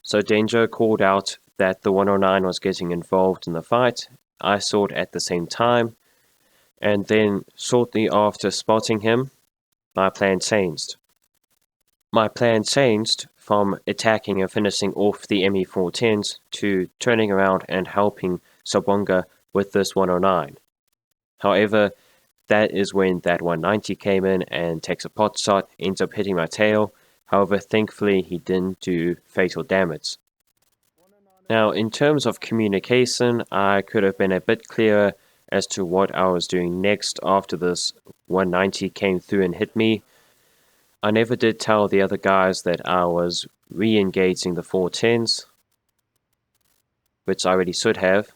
So Dendro called out that the 109 was getting involved in the fight. I saw it at the same time, and then shortly after spotting him, my plan changed. My plan changed from attacking and finishing off the ME410s to turning around and helping Sobonga with this 109. However, that is when that 190 came in and takes a pot shot, ends up hitting my tail. However, thankfully he didn't do fatal damage. Now, in terms of communication, I could have been a bit clearer as to what I was doing next after this 190 came through and hit me. I never did tell the other guys that I was re-engaging the 410s, which I already should have.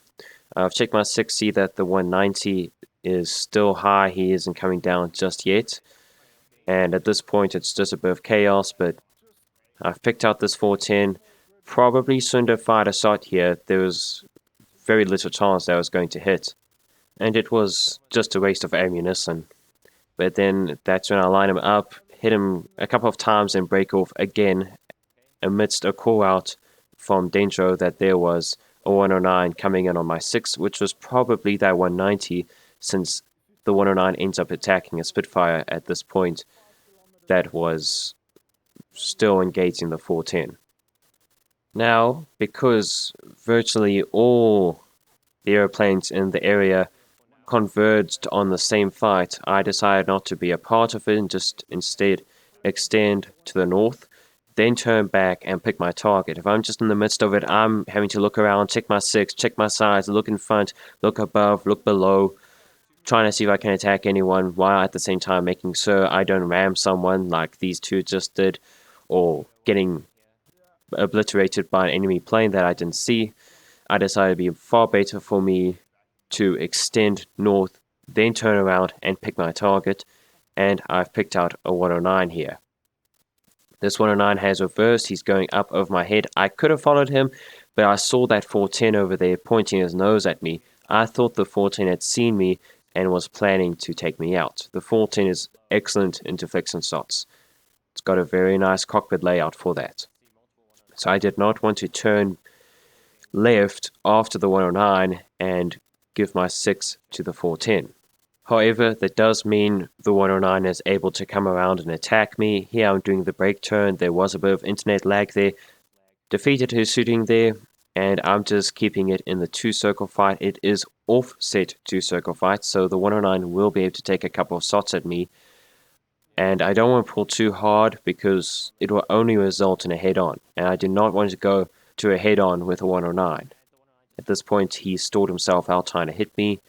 I've checked my 6, see that the 190 is still high, he isn't coming down just yet. And at this point it's just a bit of chaos, but I've picked out this 410. Probably shouldn't have fired a shot here. There was very little chance that I was going to hit. And it was just a waste of ammunition. But then that's when I line him up, hit him a couple of times and break off again amidst a call out from Dendro that there was a 109 coming in on my 6, which was probably that 190, since the 109 ends up attacking a Spitfire at this point that was still engaging the 410. Now, because virtually all the airplanes in the area converged on the same fight, I decided not to be a part of it and just instead extend to the north, then turn back and pick my target. If I'm just in the midst of it, I'm having to look around, check my 6, check my sides, look in front, look above, look below, trying to see if I can attack anyone, while at the same time making sure I don't ram someone like these two just did, or getting obliterated by an enemy plane that I didn't see. I decided it'd be far better for me to extend north, then turn around and pick my target, and I've picked out a 109 here. This 109 has reversed, he's going up over my head. I could have followed him, but I saw that 410 over there pointing his nose at me. I thought the 410 had seen me and was planning to take me out. The 410 is excellent in deflection shots. It's got a very nice cockpit layout for that. So I did not want to turn left after the 109 and give my 6 to the 410. However, that does mean the 109 is able to come around and attack me. Here I'm doing the brake turn, there was a bit of internet lag there. Defeated his shooting there, and I'm just keeping it in the 2-circle fight. It is offset 2-circle fight, so the 109 will be able to take a couple of shots at me. And I don't want to pull too hard because it will only result in a head-on, and I do not want to go to a head-on with a 109. At this point, he stalled himself out trying to hit me,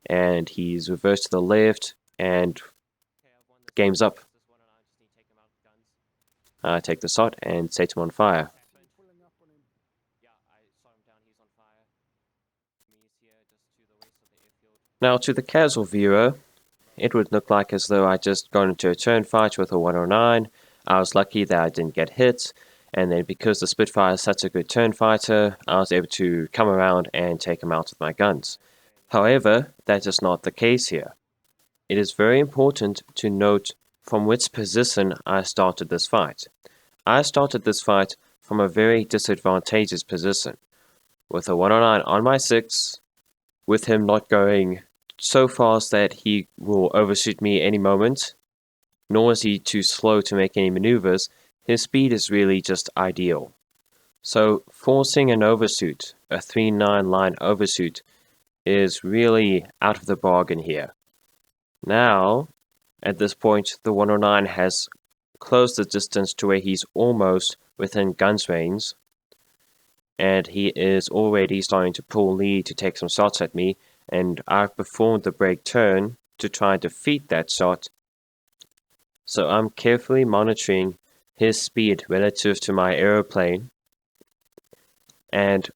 and he's reversed to the left, and the game's up. I take the shot and set him on fire. Now, to the casual viewer, it would look like as though I just got into a turn fight with a 109. I was lucky that I didn't get hit, and then because the Spitfire is such a good turn fighter, I was able to come around and take him out with my guns. However, that is not the case here. It is very important to note from which position I started this fight. I started this fight from a very disadvantageous position, with a 109 on my 6, with him not going so fast that he will overshoot me any moment, nor is he too slow to make any maneuvers. His speed is really just ideal. So forcing an overshoot, a 3-9 line overshoot, is really out of the bargain here. Now, at this point, the 109 has closed the distance to where he's almost within guns range, and he is already starting to pull lead to take some shots at me, and I've performed the brake turn to try and defeat that shot. So I'm carefully monitoring his speed relative to my aeroplane, and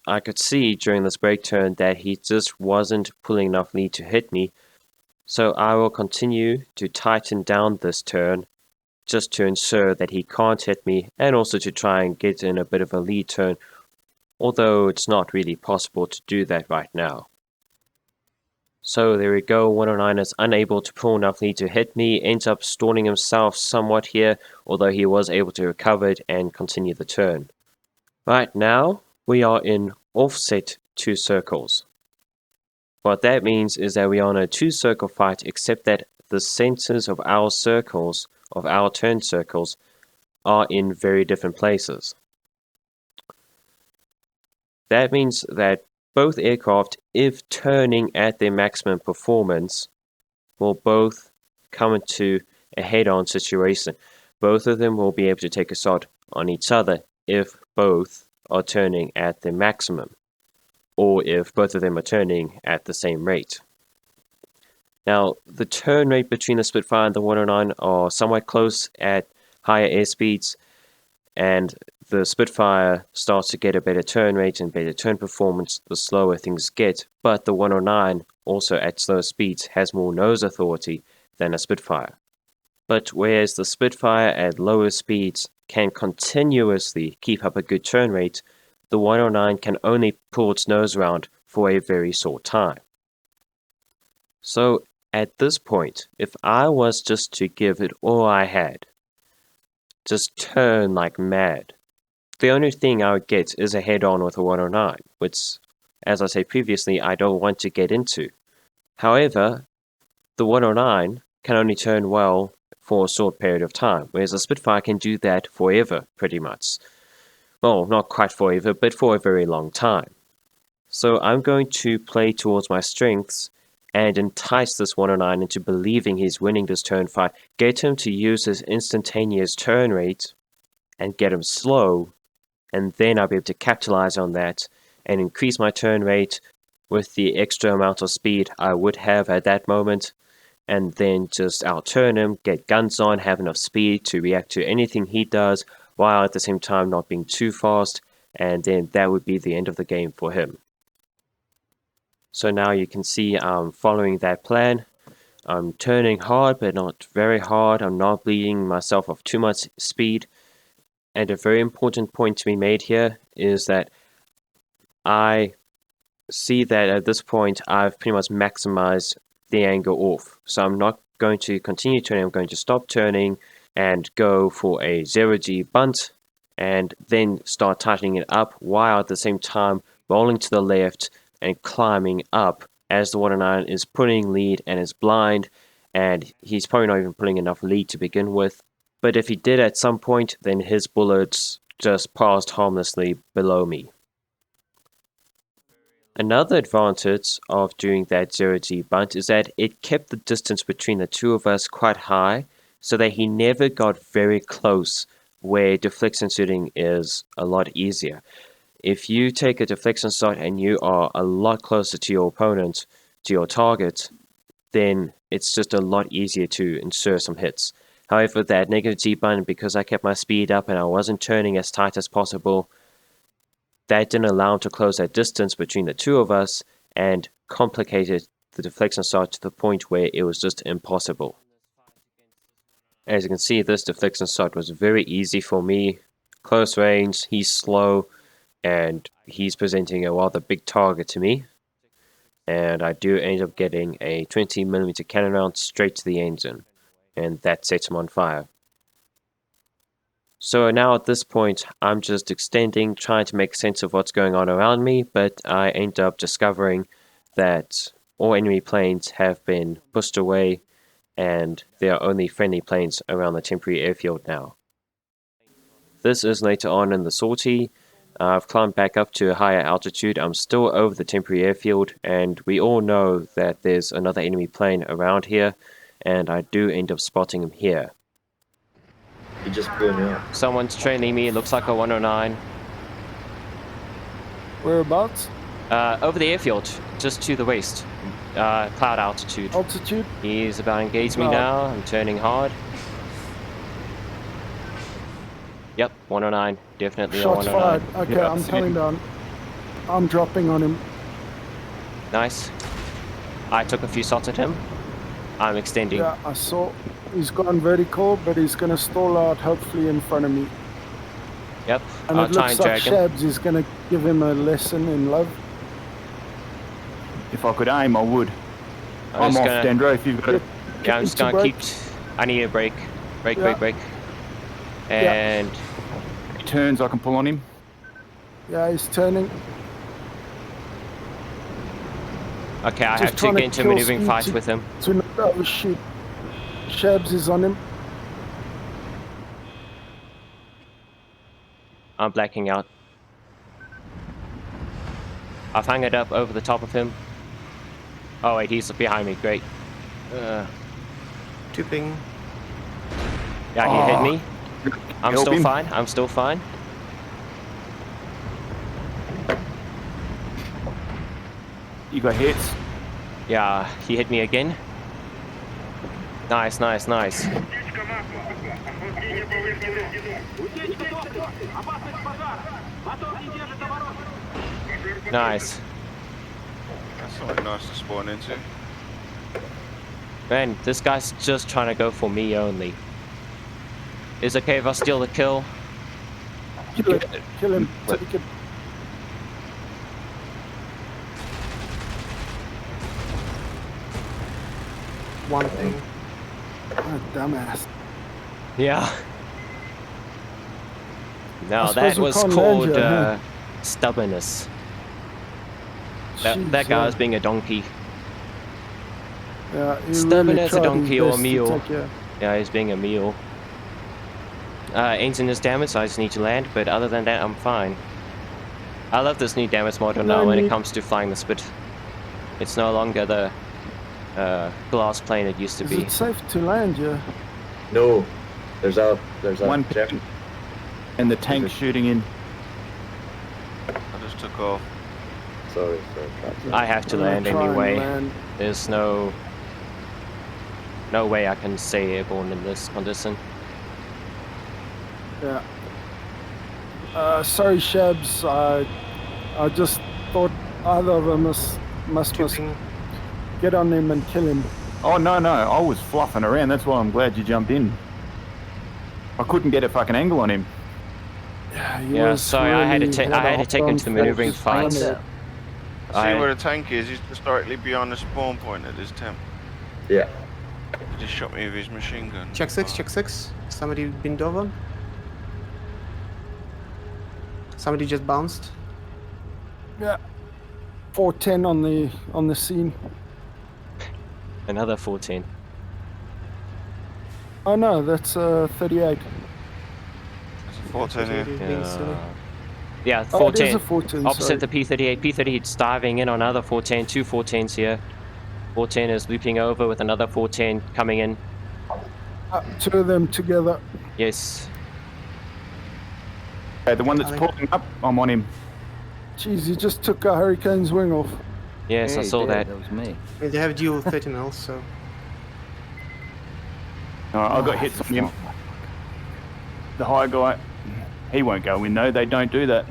I could see during this brake turn that he just wasn't pulling enough lead to hit me, so I will continue to tighten down this turn just to ensure that he can't hit me, and also to try and get in a bit of a lead turn, although it's not really possible to do that right now. So there we go, 109 is unable to pull enough lead to hit me, ends up stalling himself somewhat here, although he was able to recover it and continue the turn. Right now, we are in offset 2 circles. What that means is that we are on a 2-circle fight, except that the centers of our circles, of our turn circles, are in very different places. That means that both aircraft, if turning at their maximum performance, will both come into a head-on situation. Both of them will be able to take a shot on each other if both are turning at their maximum, or if both of them are turning at the same rate. Now, the turn rate between the Spitfire and the 109 are somewhat close at higher airspeeds, and the Spitfire starts to get a better turn rate and better turn performance the slower things get, but the 109 also at slower speeds has more nose authority than a Spitfire. But whereas the Spitfire at lower speeds can continuously keep up a good turn rate, the 109 can only pull its nose around for a very short time. So at this point, if I was just to give it all I had, just turn like mad, the only thing I would get is a head-on with a 109, which, as I said previously, I don't want to get into. However, the 109 can only turn well for a short period of time, whereas a Spitfire can do that forever, pretty much. Well, not quite forever, but for a very long time. So I'm going to play towards my strengths and entice this 109 into believing he's winning this turn fight, get him to use his instantaneous turn rate and get him slow, and then I'll be able to capitalize on that and increase my turn rate with the extra amount of speed I would have at that moment, and then just outturn him, get guns on, have enough speed to react to anything he does, while at the same time not being too fast, and then that would be the end of the game for him. So now you can see I'm following that plan. I'm turning hard, but not very hard. I'm not bleeding myself of too much speed. And a very important point to be made here is that I see that at this point I've pretty much maximized the angle off. So I'm not going to continue turning, I'm going to stop turning and go for a 0G bunt and then start tightening it up while at the same time rolling to the left and climbing up as the 109 is pulling lead and is blind, and he's probably not even pulling enough lead to begin with. But if he did at some point, then his bullets just passed harmlessly below me. Another advantage of doing that 0G bunt is that it kept the distance between the two of us quite high, so that he never got very close where deflection shooting is a lot easier. If you take a deflection shot and you are a lot closer to your opponent, to your target, then it's just a lot easier to ensure some hits. However, that negative G button, because I kept my speed up and I wasn't turning as tight as possible, that didn't allow him to close that distance between the two of us and complicated the deflection sight to the point where it was just impossible. As you can see, this deflection sight was very easy for me. Close range, he's slow, and he's presenting a rather big target to me. And I do end up getting a 20mm cannon round straight to the engine, and that sets him on fire. So now at this point, I'm just extending, trying to make sense of what's going on around me, but I end up discovering that all enemy planes have been pushed away, and there are only friendly planes around the temporary airfield now. This is later on in the sortie. I've climbed back up to a higher altitude. I'm still over the temporary airfield, and we all know that there's another enemy plane around here, and I do end up spotting him here. He just blew me up. Someone's trailing me, it looks like a 109. Whereabouts? Over the airfield, just to the west. Cloud altitude. Altitude? He's about to engage me Cloud. now. I'm turning hard. Yep, 109. Definitely Shots a fired. 109. Okay, Yeah, I'm that's coming it. down. I'm dropping on him. Nice. I took a few shots at him. I'm extending. Yeah, I saw. He's gone vertical, but he's going to stall out hopefully in front of me. Yep, And I'll it try looks and like drag him. Shabs is going to give him a lesson in love. If I could aim, I would. I'm I'm just off, gonna- Dendro, if you've got it. Yeah, I'm just to gonna brake. keep... I need a break. Break, Yeah. break, break. And... He turns, I can pull on him. Yeah, he's turning. Okay, I Just have to trying to get into a kill maneuvering speed fight to- with him. To not overshoot. Shabs is on him. I'm blacking out. I've hung it up over the top of him. Oh wait, he's behind me. Great. Tubing. Yeah, he hit me. I'm Help still him. fine. I'm still fine. You got hits. Yeah, he hit me again. Nice, nice, nice. Nice. That's something nice to spawn into. Man, this guy's just trying to go for me only. Is it okay if I steal the kill? Kill him. Kill him. Take it. One thing. Oh, dumbass. Yeah. No, I that suppose we was can't called land you, huh? stubbornness. That Jeez, guy yeah. was being a donkey. Yeah, he stubborn really as a tried his donkey or a best to mule. take you. Yeah, he's being a mule. Engine is damaged, so I just need to land, but other than that, I'm fine. I love this new damage model now when it comes to flying the spit. It's no longer the glass plane it used to Is be. it safe to land you? No, there's a One jet. pin. And the tank's shooting in. I just took off. Sorry. I have to I'm gonna land try and anyway. land. There's no way I can stay airborne in this condition. Yeah. Sorry, Shabs. I just thought either of them must Tubing. get on him and kill him. Oh, no, I was fluffing around. That's why I'm glad you jumped in. I couldn't get a fucking angle on him. Yeah, he Yeah, was sorry, I had to really take a him hot to the on maneuvering focus fight. on it. See where the tank is? He's just directly beyond the spawn point at this temp. Yeah. He just shot me with his machine gun. Check 6, check 6. Somebody binned over. Somebody just bounced. Yeah. 410 on the scene. Another 14. Oh no, that's 38. There's a 14 here. Being silly. Yeah, Oh, it is 14. a 14. Opposite sorry. the P-38. P-38's diving in on another 410. Two 410s here. 410 is looping over with another 410 coming in. Two of them together. Yes. Okay, the one that's I think- pulling up, I'm on him. Jeez, he just took a Hurricane's wing off. Yes, I Hey, saw Dad, that. was me. I mean, they have dual 30 mils, so. I got hits on him. The high guy, he won't go in though. They don't do that.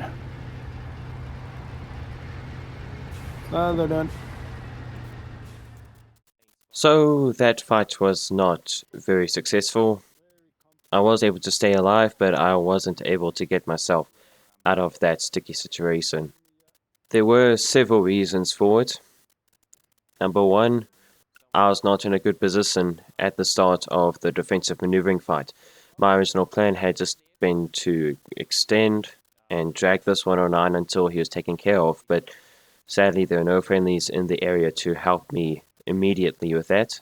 No, they don't. So that fight was not very successful. I was able to stay alive, but I wasn't able to get myself out of that sticky situation. There were several reasons for it. Number one, I was not in a good position at the start of the defensive maneuvering fight. My original plan had just been to extend and drag this 109 until he was taken care of, but sadly there are no friendlies in the area to help me immediately with that.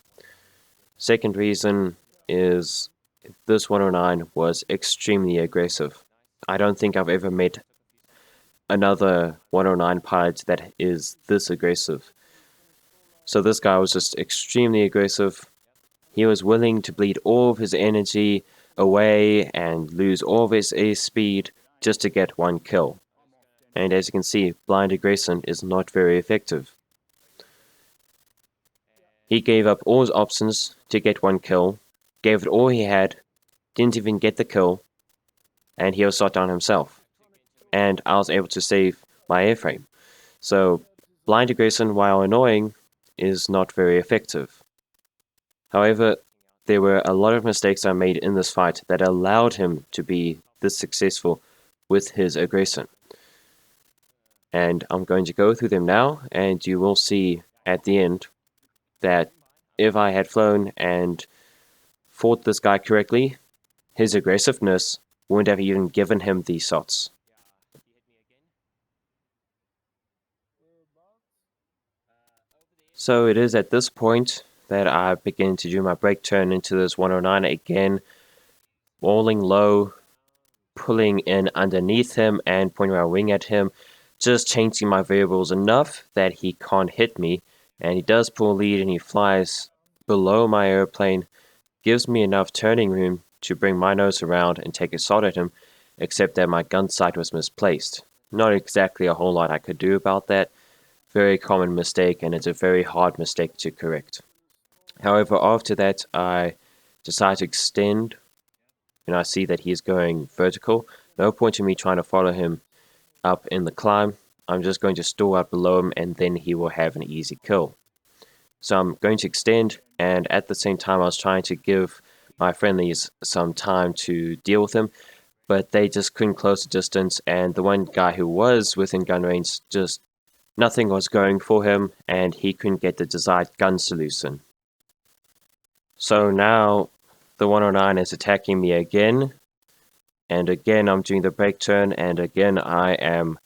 Second reason is this 109 was extremely aggressive. I don't think I've ever met another 109 pilot that is this aggressive. So this guy was just extremely aggressive. He was willing to bleed all of his energy away and lose all of his airspeed just to get one kill. And as you can see, blind aggression is not very effective. He gave up all his options to get one kill, gave it all he had, didn't even get the kill, and he was shot down himself. And I was able to save my airframe. So blind aggression, while annoying, is not very effective. However, there were a lot of mistakes I made in this fight that allowed him to be this successful with his aggression. And I'm going to go through them now, and you will see at the end that if I had flown and fought this guy correctly, his aggressiveness wouldn't have even given him these shots. So it is at this point that I begin to do my brake turn into this 109 again, rolling low, pulling in underneath him and pointing my wing at him, just changing my variables enough that he can't hit me, and he does pull lead and he flies below my airplane, gives me enough turning room to bring my nose around and take a shot at him, except that my gun sight was misplaced. Not exactly a whole lot I could do about that. Very common mistake, and it's a very hard mistake to correct. However, after that, I decide to extend, and I see that he's going vertical. No point in me trying to follow him up in the climb. I'm just going to stall out below him, and then he will have an easy kill. So I'm going to extend, and at the same time I was trying to give my friendlies some time to deal with him, but they just couldn't close the distance, and the one guy who was within gun range, just nothing was going for him, and he couldn't get the desired gun solution. So now the 109 is attacking me again, and again I'm doing the brake turn, and again I am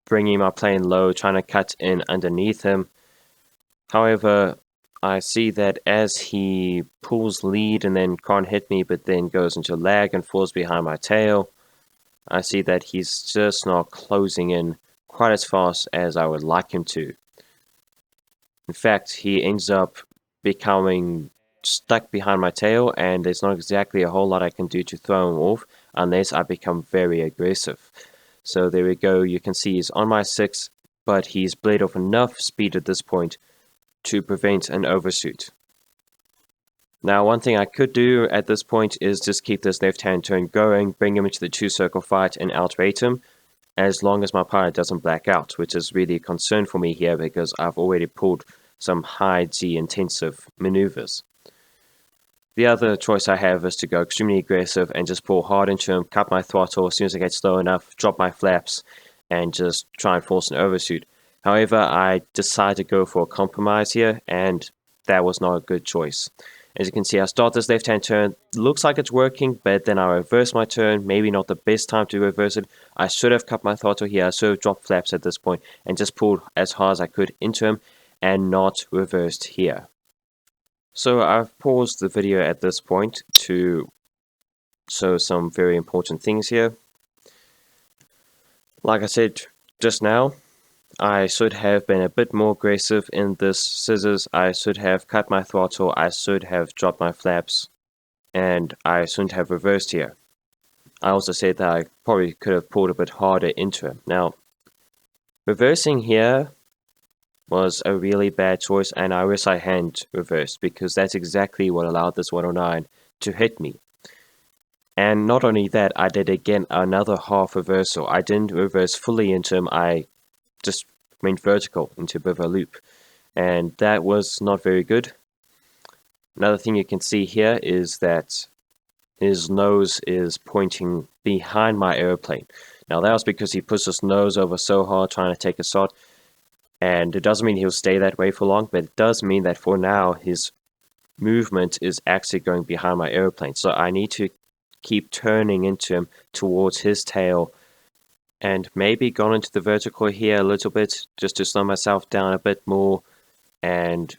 bringing my plane low, trying to cut in underneath him. However, I see that as he pulls lead and then can't hit me, but then goes into lag and falls behind my tail, I see that he's just not closing in quite as fast as I would like him to. In fact, he ends up becoming stuck behind my tail, and there's not exactly a whole lot I can do to throw him off unless I become very aggressive. So there we go, you can see he's on my 6, but he's bled off enough speed at this point to prevent an overshoot. Now, one thing I could do at this point is just keep this left-hand turn going, bring him into the 2-circle fight and outrate him, as long as my pilot doesn't black out, which is really a concern for me here because I've already pulled some high G intensive maneuvers. The other choice I have is to go extremely aggressive and just pull hard into him, cut my throttle as soon as I get slow enough, drop my flaps, and just try and force an overshoot. However, I decided to go for a compromise here, and that was not a good choice. As you can see, I start this left-hand turn, looks like it's working, but then I reverse my turn, maybe not the best time to reverse it. I should have cut my throttle here, I should have dropped flaps at this point, and just pulled as hard as I could into him, and not reversed here. So I've paused the video at this point to show some very important things here. Like I said just now, I should have been a bit more aggressive in this scissors. I should have cut my throttle, I should have dropped my flaps, and I shouldn't have reversed here. I also said that I probably could have pulled a bit harder into him. Now, reversing here was a really bad choice, and I wish I hadn't reversed, because that's exactly what allowed this 109 to hit me. And not only that, I did again another half reversal. I didn't reverse fully into him, I just went vertical into a bit of a loop, and that was not very good. Another thing you can see here is that his nose is pointing behind my airplane. Now that was because he pushed his nose over so hard trying to take a shot, and it doesn't mean he'll stay that way for long, but it does mean that for now his movement is actually going behind my airplane. So I need to keep turning into him towards his tail, and maybe gone into the vertical here a little bit just to slow myself down a bit more and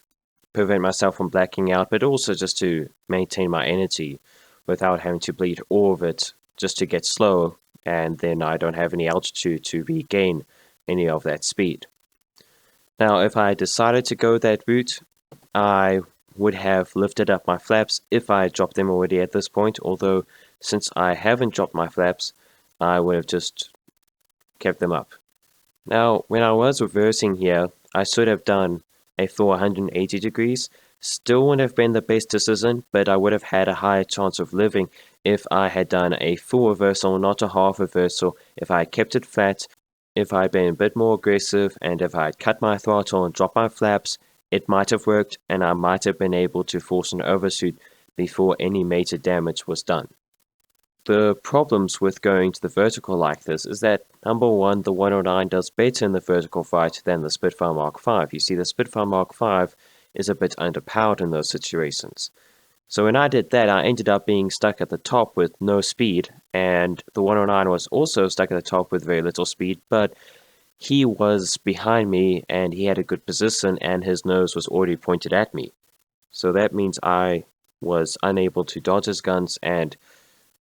prevent myself from blacking out, but also just to maintain my energy without having to bleed all of it just to get slow, and then I don't have any altitude to regain any of that speed. Now, if I decided to go that route, I would have lifted up my flaps if I dropped them already at this point, although since I haven't dropped my flaps, I would have just kept them up. Now, when I was reversing here, I should have done a full 180 degrees. Still wouldn't have been the best decision, but I would have had a higher chance of living if I had done a full reversal, not a half reversal, if I had kept it flat, if I had been a bit more aggressive, and if I had cut my throttle and dropped my flaps. It might have worked, and I might have been able to force an overshoot before any major damage was done. The problems with going to the vertical like this is that, number one, the 109 does better in the vertical fight than the Spitfire Mark V. You see, the Spitfire Mark V is a bit underpowered in those situations. So when I did that, I ended up being stuck at the top with no speed, and the 109 was also stuck at the top with very little speed, but he was behind me and he had a good position and his nose was already pointed at me. So that means I was unable to dodge his guns, and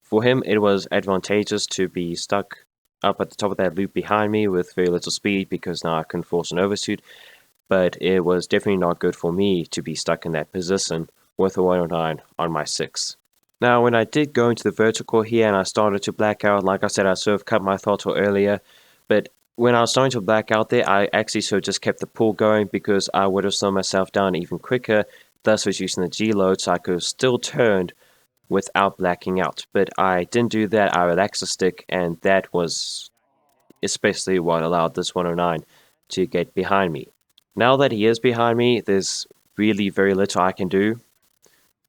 for him it was advantageous to be stuck up at the top of that loop behind me with very little speed because now I couldn't force an overshoot, but it was definitely not good for me to be stuck in that position with a 109 on my 6. Now when I did go into the vertical here and I started to black out, like I said, I sort of cut my throttle earlier, but when I was starting to black out there, I actually sort of just kept the pull going because I would have slowed myself down even quicker, thus reducing the G load, so I could have still turned without blacking out. But I didn't do that. I relaxed the stick, and that was especially what allowed this 109 to get behind me. Now that he is behind me, there's really very little I can do.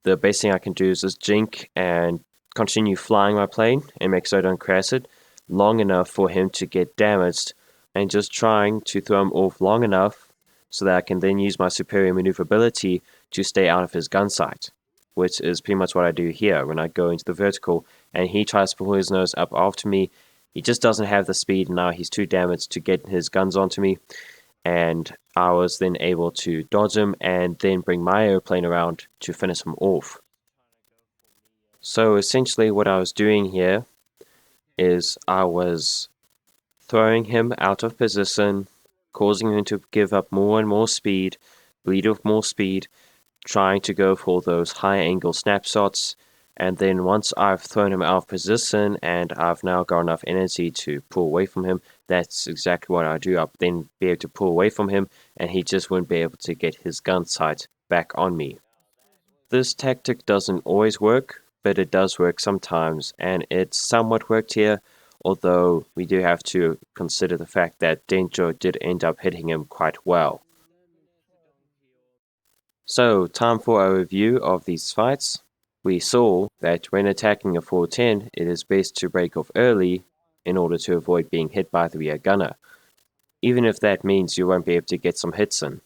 The best thing I can do is just jink and continue flying my plane and make sure I don't crash it long enough for him to get damaged, and just trying to throw him off long enough so that I can then use my superior maneuverability to stay out of his gun sight, which is pretty much what I do here when I go into the vertical and he tries to pull his nose up after me. He just doesn't have the speed, and now he's too damaged to get his guns onto me, and I was then able to dodge him and then bring my airplane around to finish him off. So essentially what I was doing here is I was throwing him out of position, causing him to give up more and more speed, bleed off more speed, trying to go for those high angle snapshots, and then once I've thrown him out of position and I've now got enough energy to pull away from him, that's exactly what I do. I'll then be able to pull away from him and he just wouldn't be able to get his gun sight back on me. This tactic doesn't always work, but it does work sometimes, and it somewhat worked here, although we do have to consider the fact that Denjo did end up hitting him quite well. So, time for a review of these fights. We saw that when attacking a 410, it is best to break off early in order to avoid being hit by the rear gunner, even if that means you won't be able to get some hits in.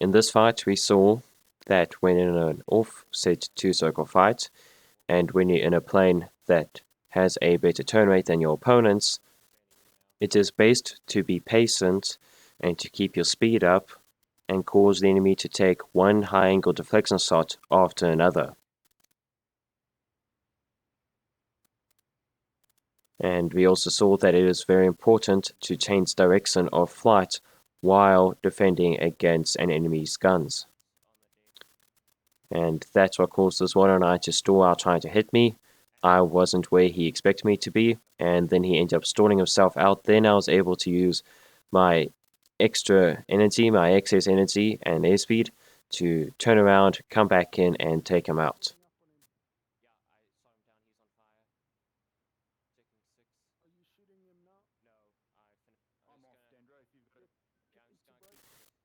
In this fight, we saw that when in an offset 2-circle fight, and when you're in a plane that has a better turn rate than your opponents, it is best to be patient and to keep your speed up and cause the enemy to take one high angle deflection shot after another. And we also saw that it is very important to change direction of flight while defending against an enemy's guns. And that's what caused this 109 to stall out trying to hit me. I wasn't where he expected me to be, and then he ended up stalling himself out. Then I was able to use my extra energy, my excess energy and airspeed to turn around, come back in and take him out.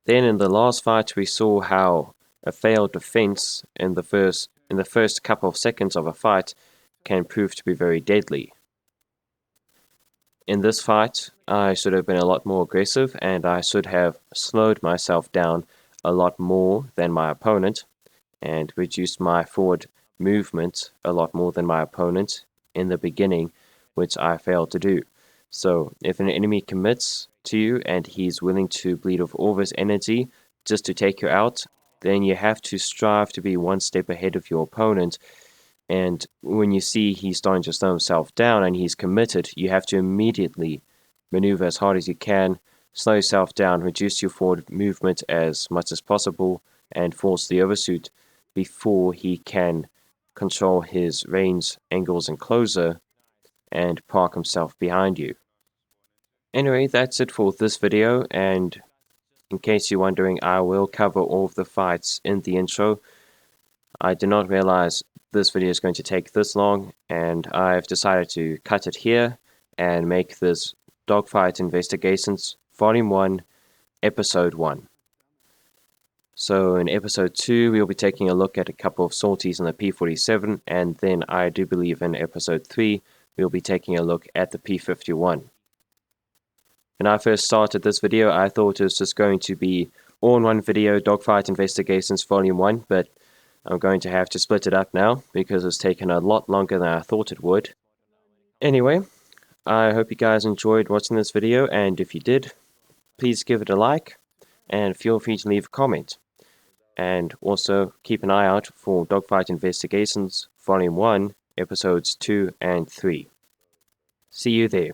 Then in the last fight we saw how a failed defense in the first couple of seconds of a fight can prove to be very deadly. In this fight, I should have been a lot more aggressive and I should have slowed myself down a lot more than my opponent and reduced my forward movement a lot more than my opponent in the beginning, which I failed to do. So if an enemy commits to you and he's willing to bleed off all of his energy just to take you out, then you have to strive to be one step ahead of your opponent. And when you see he's starting to slow himself down and he's committed, you have to immediately maneuver as hard as you can, slow yourself down, reduce your forward movement as much as possible, and force the overshoot before he can control his range, angles, and closer and park himself behind you. Anyway, that's it for this video, and in case you're wondering, I will cover all of the fights in the intro. I did not realize this video is going to take this long, and I've decided to cut it here and make this Dogfight Investigations Volume 1, Episode 1. So in Episode 2, we'll be taking a look at a couple of sorties in the P-47, and then I do believe in Episode 3, we'll be taking a look at the P-51. When I first started this video, I thought it was just going to be all in one video, Dogfight Investigations Volume 1, but I'm going to have to split it up now because it's taken a lot longer than I thought it would. Anyway, I hope you guys enjoyed watching this video, and if you did, please give it a like and feel free to leave a comment. And also keep an eye out for Dogfight Investigations Volume 1, Episodes 2 and 3. See you there.